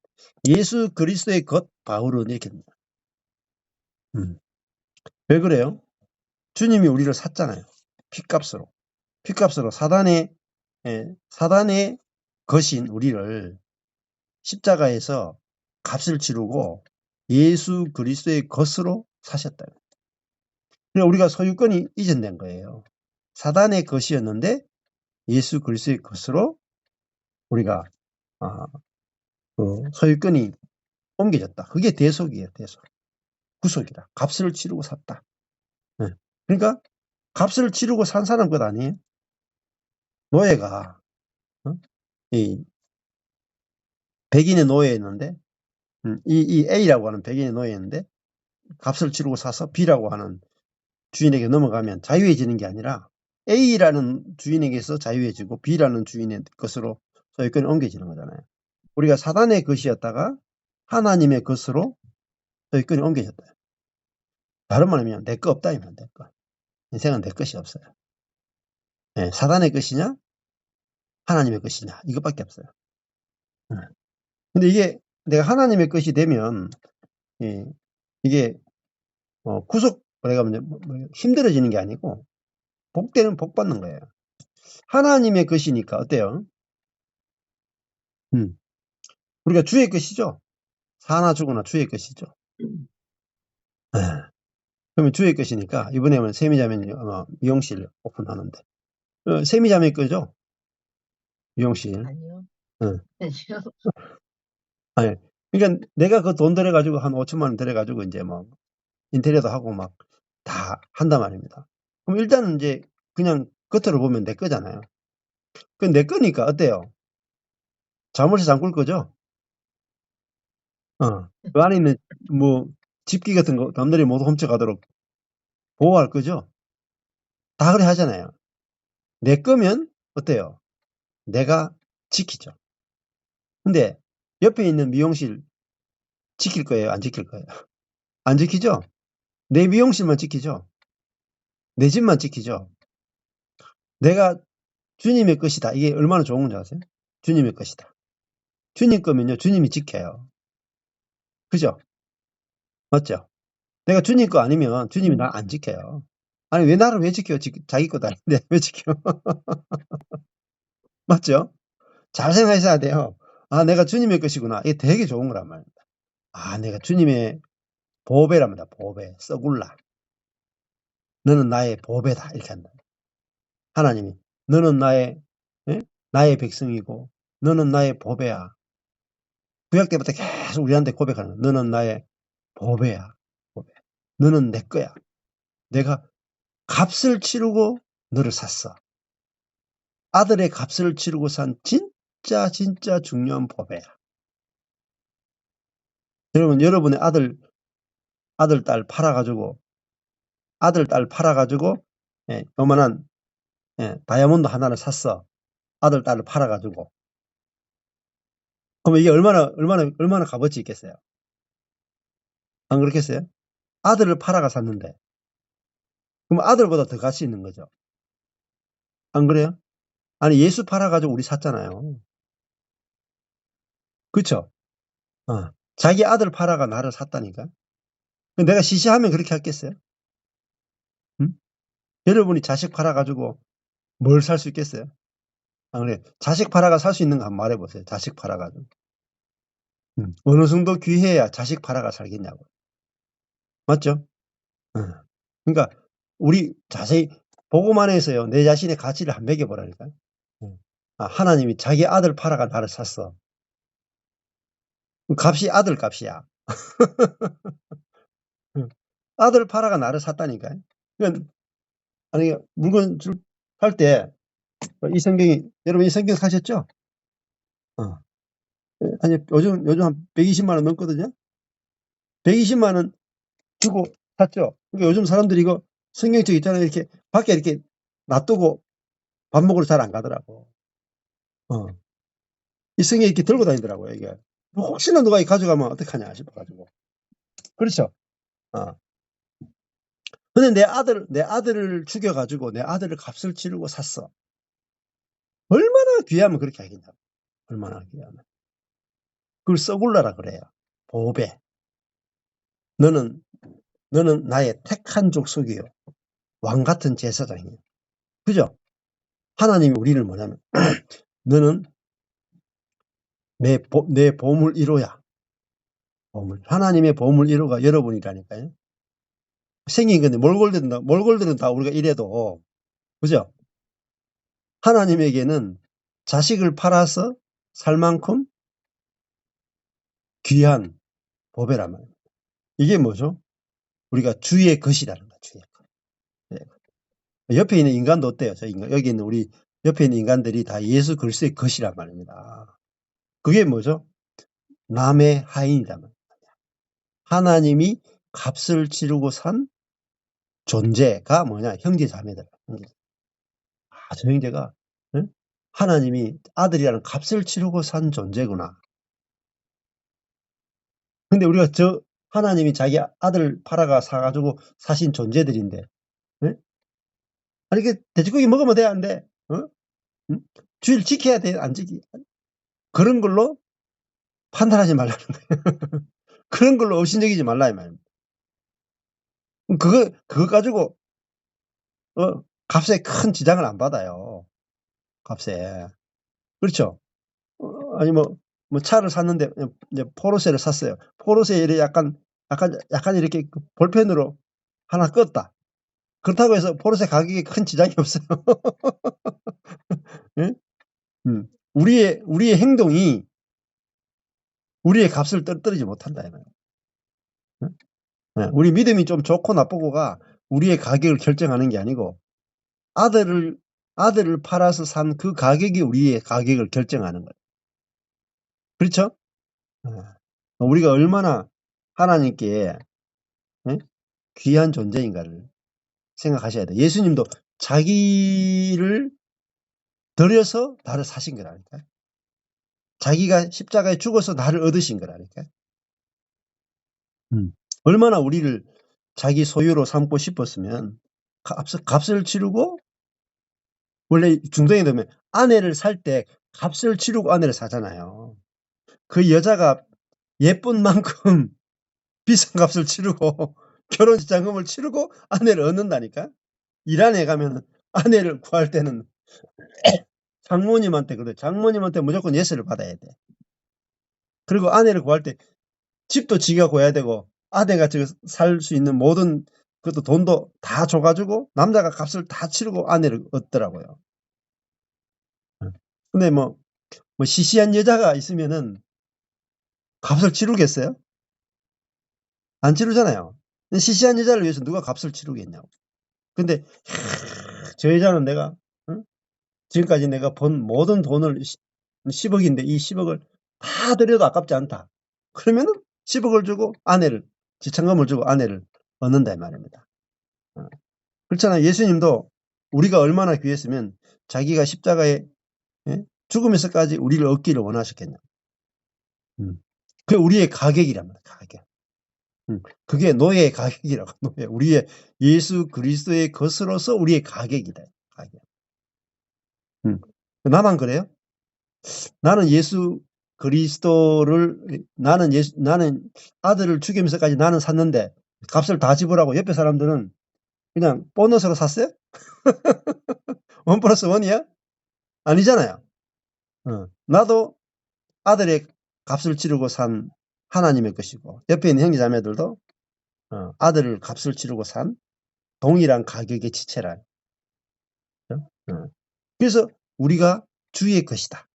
예수 그리스도의 것 바울은 이렇게 됩니다. 왜 그래요? 주님이 우리를 샀잖아요. 핏값으로. 핏값으로 사단의 것인 우리를 십자가에서 값을 치르고 예수 그리스도의 것으로 사셨다. 그러니까 우리가 소유권이 이전된 거예요. 사단의 것이었는데 예수 그리스도의 것으로 우리가 그 소유권이 옮겨졌다. 그게 대속이에요. 대속. 구속이다. 값을 치르고 샀다. 그러니까 값을 치르고 산 사람 것 아니에요? 노예가 이 백인의 노예였는데 이 A라고 하는 백인의 노예였는데 값을 치르고 사서 B라고 하는 주인에게 넘어가면 자유해지는 게 아니라 A라는 주인에게서 자유해지고 B라는 주인의 것으로 소유권이 옮겨지는 거잖아요. 우리가 사단의 것이었다가 하나님의 것으로 소유권이 옮겨졌다. 다른 말하면 내 거 없다 이면 내 거. 인생은 내 것이 없어요. 네, 사단의 것이냐 하나님의 것이냐 이것밖에 없어요. 근데 이게 내가 하나님의 것이 되면 이게 구속 내가 힘들어지는 게 아니고 복되는 복 받는 거예요. 하나님의 것이니까 어때요? 우리가 주의 것이죠. 사나 죽으나 주의 것이죠. 그러면 주의 것이니까 이번에 세미자매 미용실 오픈하는데 세미자매 거죠? 미용실. 아니요. 응. 아니요. 아니, 그러니까 내가 그 돈 들여가지고 한 5천만 원 들여가지고 이제 뭐 인테리어도 하고 막 다 한단 말입니다. 그럼 일단은 이제 그냥 겉으로 보면 내 거잖아요. 그 내 거니까 어때요? 잠옷에 잠글 거죠? 그 안에 있는 뭐 집기 같은 거 남들이 못 훔쳐가도록 보호할 거죠? 다 그래 하잖아요. 내 거면 어때요? 내가 지키죠. 근데 옆에 있는 미용실 지킬 거예요? 안 지킬 거예요? 안 지키죠? 내 미용실만 지키죠? 내 집만 지키죠? 내가 주님의 것이다. 이게 얼마나 좋은 건지 아세요? 주님의 것이다. 주님 거면요. 주님이 지켜요. 그죠? 맞죠? 내가 주님 거 아니면 주님이 나 안 지켜요. 아니 왜 나를 왜 지켜? 자기 거도 아닌데 왜 지켜? 맞죠? 잘 생각하셔야 돼요. 아 내가 주님의 것이구나. 이게 되게 좋은 거란 말입니다. 아 내가 주님의 보배랍니다. 보배. 썩울라. 너는 나의 보배다. 이렇게 한다. 하나님이 너는 나의 백성이고 너는 나의 보배야. 구약 때부터 계속 우리한테 고백하는 거야. 너는 나의 보배야. 보배. 너는 내 거야. 내가 값을 치르고 너를 샀어. 아들의 값을 치르고 산 진짜 중요한 보배야. 여러분, 여러분의 아들, 딸 팔아가지고, 요만한, 다이아몬드 하나를 샀어. 아들, 딸을 팔아가지고. 그러면 이게 얼마나 값어치 있겠어요? 안 그렇겠어요? 아들을 팔아가 샀는데. 그럼 아들보다 더 가치 있는 거죠. 안 그래요? 아니, 예수 팔아가지고 우리 샀잖아요. 그쵸? 자기 아들 팔아가 나를 샀다니까? 내가 시시하면 그렇게 하겠어요? 응? 여러분이 자식 팔아가지고 뭘 살 수 있겠어요? 안 그래. 자식 팔아가 살 수 있는 거 한번 말해보세요. 자식 팔아가지고. 어느 정도 귀해야 자식 팔아가 살겠냐고. 맞죠? 그러니까 우리 자세히 보고만 해서요. 내 자신의 가치를 한 매겨보라니까요. 하나님이 자기 아들 팔아가 나를 샀어. 값이 아들 값이야. 아들 팔아가 나를 샀다니까. 그러니까 아니 물건 살 때 이 성경이 여러분 이 성경 사셨죠? 아니 요즘 한 120만 원 넘거든요. 120만 원 주고 샀죠. 그러니까 요즘 사람들이 이거 성경책 있잖아요. 이렇게 밖에 이렇게 놔두고 밥 먹으러 잘 안 가더라고. 이 성경 이렇게 들고 다니더라고요. 이게 뭐 혹시나 누가 가져가면 어떡하냐 싶어가지고. 그렇죠. 근데 내 아들을 죽여가지고 내 아들을 값을 치르고 샀어. 얼마나 귀하면 그렇게 하겠냐. 얼마나 귀하면. 그걸 썩을라라 그래요. 보배. 너는 나의 택한 족속이요. 왕 같은 제사장이요. 그죠? 하나님이 우리를 뭐냐면 너는 내 보물 1호야. 보물. 하나님의 보물 1호가 여러분이라니까요. 생긴 건데 몰골들은 다 우리가 이래도 그죠? 하나님에게는 자식을 팔아서 살 만큼 귀한 보배란 말이에요. 이게 뭐죠? 우리가 주의 것이라는 거야. 주의 것. 네. 옆에 있는 인간도 어때요? 저 인간, 여기 있는 우리 옆에 있는 인간들이 다 예수 그리스도의 것이란 말입니다. 그게 뭐죠? 남의 하인이란 말이에요. 하나님이 값을 치르고 산 존재가 뭐냐? 형제 자매들. 저 형제가 응? 하나님이 아들이라는 값을 치르고 산 존재구나. 근데 우리가 하나님이 자기 아들 팔아가 사가지고 사신 존재들인데, 응? 아니, 이게 돼지고기 먹으면 돼, 안 돼? 응? 주일 지켜야 돼, 안 지키? 그런 걸로 판단하지 말라는 거예요. 그런 걸로 업신여기지 말라, 이 말입니다. 그거 가지고, 값에 큰 지장을 안 받아요. 값에. 그렇죠? 아니, 차를 샀는데, 이제 포르쉐를 샀어요. 포르쉐에 약간 이렇게 볼펜으로 하나 껐다. 그렇다고 해서 포르쉐 가격에 큰 지장이 없어요. 예? 우리의 행동이 우리의 값을 떨어뜨리지 못한다. 우리 믿음이 좀 좋고 나쁘고가 우리의 가격을 결정하는 게 아니고 아들을 팔아서 산 그 가격이 우리의 가격을 결정하는 거예요. 그렇죠? 우리가 얼마나 하나님께 귀한 존재인가를 생각하셔야 돼요. 예수님도 자기를 들여서 나를 사신 거라니까요. 자기가 십자가에 죽어서 나를 얻으신 거라니까요. 얼마나 우리를 자기 소유로 삼고 싶었으면 값을 치르고 원래 중동에 되면 아내를 살 때 값을 치르고 아내를 사잖아요. 그 여자가 예쁜 만큼 비싼 값을 치르고 결혼자금을 치르고 아내를 얻는다니까. 이란에 가면 아내를 구할 때는 장모님한테 그래. 장모님한테 무조건 예스를 받아야 돼. 그리고 아내를 구할 때 집도 지가 구해야 되고 아내가 살 수 있는 모든 그것도 돈도 다 줘가지고 남자가 값을 다 치르고 아내를 얻더라고요. 근데 시시한 여자가 있으면은 값을 치르겠어요? 안 치르잖아요. 시시한 여자를 위해서 누가 값을 치르겠냐고. 근데 저 여자는 내가 지금까지 내가 번 모든 돈을 10억인데 이 10억을 다 드려도 아깝지 않다. 그러면은 10억을 주고 지참금을 주고 아내를 얻는다 이 말입니다. 그렇잖아요. 예수님도 우리가 얼마나 귀했으면 자기가 십자가에 죽으면서까지 우리를 얻기를 원하셨겠냐. 그게 우리의 가격이란 말이야. 가격. 그게 노예의 가격이라고. 우리의 예수 그리스도의 것으로서 우리의 가격이다. 가격. 나만 그래요? 나는 예수 그리스도를 나는 아들을 죽이면서까지 나는 샀는데 값을 다 지불하고 옆에 사람들은 그냥 보너스로 샀어요? 1 플러스 1이야? 아니잖아요. 나도 아들의 값을 치르고 산 하나님의 것이고 옆에 있는 형제 자매들도 아들을 값을 치르고 산 동일한 가격의 지체라. 그래서 우리가 주의 것이다.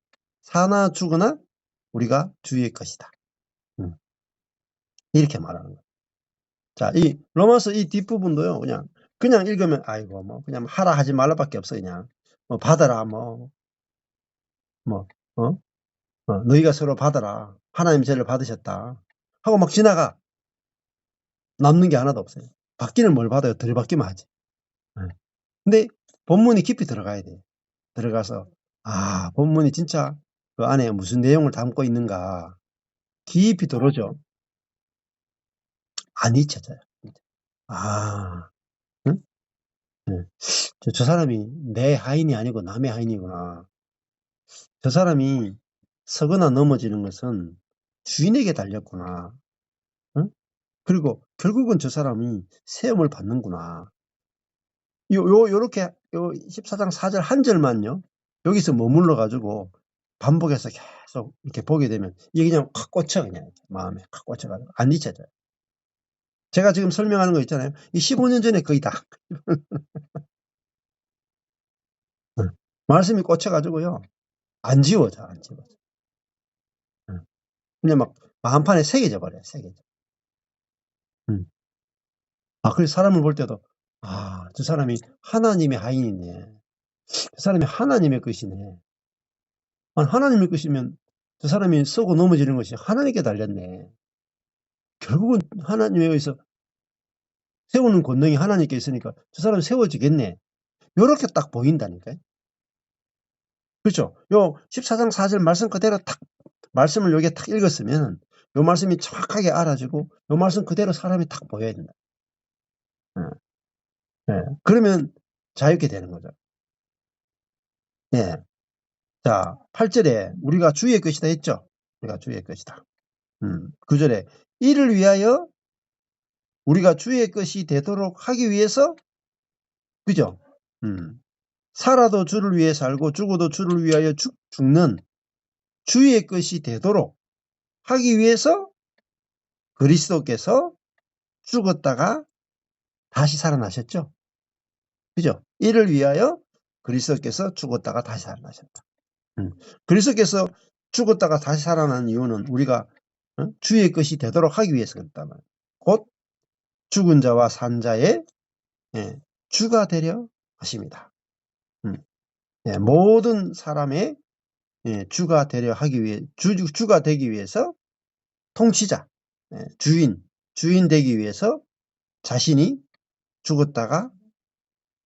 사나 죽으나 우리가 주의 것이다. 이렇게 말하는 거예요. 자, 이 로마서 이 뒷부분도요, 그냥 읽으면, 아이고, 뭐, 그냥 하라 하지 말라밖에 없어, 그냥. 뭐, 받아라, 뭐, 어? 너희가 서로 받아라. 하나님 죄를 받으셨다. 하고 막 지나가. 남는 게 하나도 없어요. 받기는 뭘 받아요? 덜 받기만 하지. 근데 본문이 깊이 들어가야 돼요. 들어가서, 본문이 진짜 그 안에 무슨 내용을 담고 있는가. 깊이 들어오죠. 안 잊혀져요. 응? 네. 저 사람이 내 하인이 아니고 남의 하인이구나. 저 사람이 서거나 넘어지는 것은 주인에게 달렸구나. 응? 그리고 결국은 저 사람이 세움을 받는구나. 요렇게 14장 4절 한 절만요. 여기서 머물러 가지고 반복해서 계속 이렇게 보게 되면 이게 그냥 확 꽂혀, 그냥 마음에 확 꽂혀가지고 안 잊혀져요. 제가 지금 설명하는 거 있잖아요. 이 15년 전에 거의 다 말씀이 꽂혀가지고요. 안 지워져, 안 지워져. 그냥 막 마음판에 새겨져 버려요, 새겨져. 그래서 사람을 볼 때도, 저 사람이 하나님의 하인이네. 저 사람이 하나님의 것이네. 하나님의 것이면 저 사람이 쏘고 넘어지는 것이 하나님께 달렸네. 결국은 하나님에 의해서 세우는 권능이 하나님께 있으니까 저 사람이 세워지겠네. 요렇게 딱 보인다니까요. 그렇죠? 요 14장 4절 말씀 그대로 말씀을 여기에 딱 읽었으면 요 말씀이 정확하게 알아지고 요 말씀 그대로 사람이 딱 보여야 된다. 그러면 자유케 되는 거죠. 예. 자, 8절에 우리가 주의 것이다 했죠? 우리가 주의 것이다. 9절에 이를 위하여 우리가 주의 것이 되도록 하기 위해서, 그죠? 살아도 주를 위해 살고 죽어도 주를 위하여 죽는 주의 것이 되도록 하기 위해서 그리스도께서 죽었다가 다시 살아나셨죠? 그죠? 이를 위하여 그리스도께서 죽었다가 다시 살아나셨다. 그리스도께서 죽었다가 다시 살아난 이유는 우리가 주의 것이 되도록 하기 위해서 그랬단 말이에요. 곧 죽은 자와 산 자의 주가 되려 하십니다. 모든 사람의 주가 되려 하기 위해 주가 되기 위해서 통치자, 주인 되기 위해서 자신이 죽었다가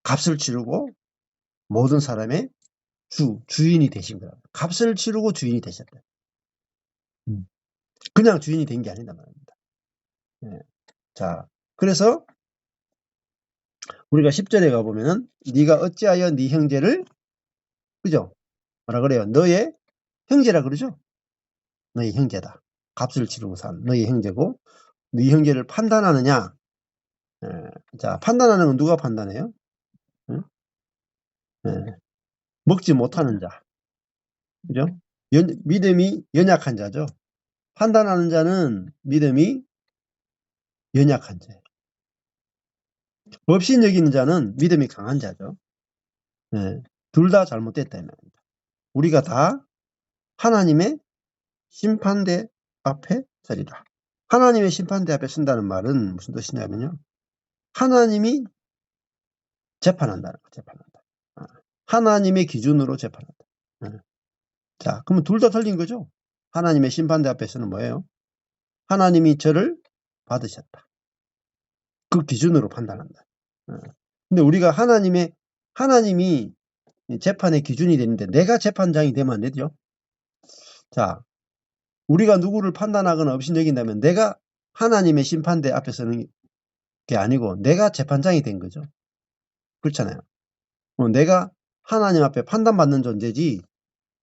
값을 치르고 모든 사람의 주인이 되신 거예요. 값을 치르고 주인이 되셨다. 그냥 주인이 된 게 아니다 말입니다. 자, 그래서 우리가 10절에 가보면은 네가 어찌하여 네 형제를, 그죠? 뭐라 그래요? 너의 형제라 그러죠? 너의 형제다. 값을 치르고 산 너의 형제고 네 형제를 판단하느냐? 자, 판단하는 건 누가 판단해요? 먹지 못하는 자. 그죠? 믿음이 연약한 자죠. 판단하는 자는 믿음이 연약한 자. 없인 여기는 자는 믿음이 강한 자죠. 둘 다 잘못됐다 이 말입니다. 우리가 다 하나님의 심판대 앞에 서리라. 하나님의 심판대 앞에 선다는 말은 무슨 뜻이냐면요. 하나님이 재판한다는 거, 재판한다. 하나님의 기준으로 재판한다. 자, 그러면 둘 다 틀린 거죠? 하나님의 심판대 앞에서는 뭐예요? 하나님이 저를 받으셨다. 그 기준으로 판단한다. 근데 우리가 하나님이 재판의 기준이 되는데 내가 재판장이 되면 안 되죠? 자, 우리가 누구를 판단하거나 업신여긴다면 내가 하나님의 심판대 앞에 서는 게 아니고 내가 재판장이 된 거죠. 그렇잖아요. 내가 하나님 앞에 판단받는 존재지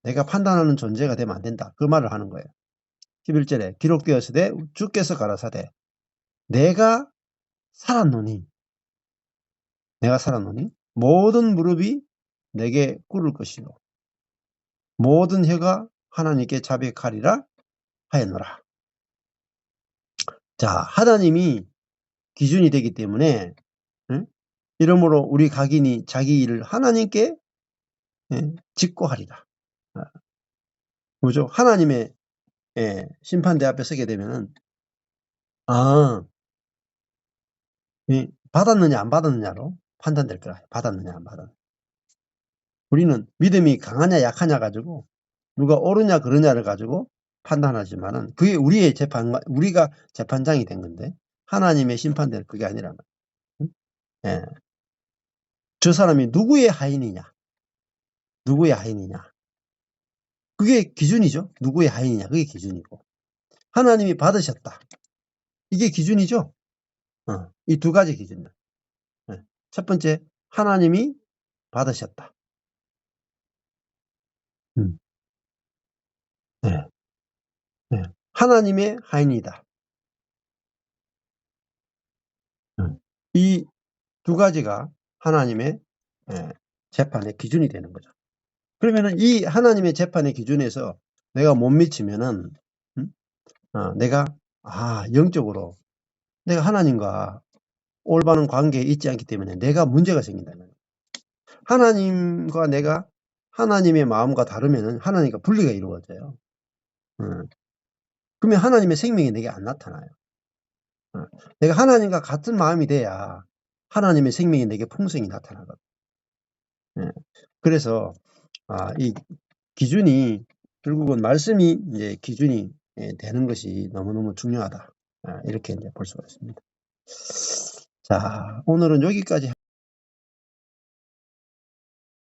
내가 판단하는 존재가 되면 안 된다. 그 말을 하는 거예요. 11절에 기록되었으되 주께서 가라사대 내가 살았노니 모든 무릎이 내게 꿇을 것이요 모든 혀가 하나님께 자백하리라 하였노라. 자, 하나님이 기준이 되기 때문에 이러므로 우리 각인이 자기 일을 하나님께 직고하리라. 뭐죠? 하나님의 심판대 앞에 서게 되면은 받았느냐 안 받았느냐로 판단될 거야. 받았느냐 안 받았느냐. 우리는 믿음이 강하냐 약하냐 가지고 누가 옳으냐 그르냐를 가지고 판단하지만은 그게 우리의 우리가 재판장이 된 건데 하나님의 심판대는 그게 아니라 말이야. 저 사람이 누구의 하인이냐 누구의 하인이냐 그게 기준이죠. 누구의 하인이냐 그게 기준이고 하나님이 받으셨다 이게 기준이죠. 이 두 가지 기준이야. 첫 번째 하나님이 받으셨다. 하나님의 하인이다. 이 두 가지가 하나님의 재판의 기준이 되는 거죠. 그러면은 이 하나님의 재판의 기준에서 내가 못 미치면은 내가 영적으로 내가 하나님과 올바른 관계에 있지 않기 때문에 내가 문제가 생긴다는 거예요. 하나님과 내가 하나님의 마음과 다르면은 하나님과 분리가 이루어져요. 그러면 하나님의 생명이 내게 안 나타나요. 내가 하나님과 같은 마음이 돼야 하나님의 생명이 내게 풍성히 나타나거든. 그래서 이 기준이 결국은 말씀이 이제 기준이 되는 것이 너무너무 중요하다. 이렇게 이제 볼 수가 있습니다. 자, 오늘은 여기까지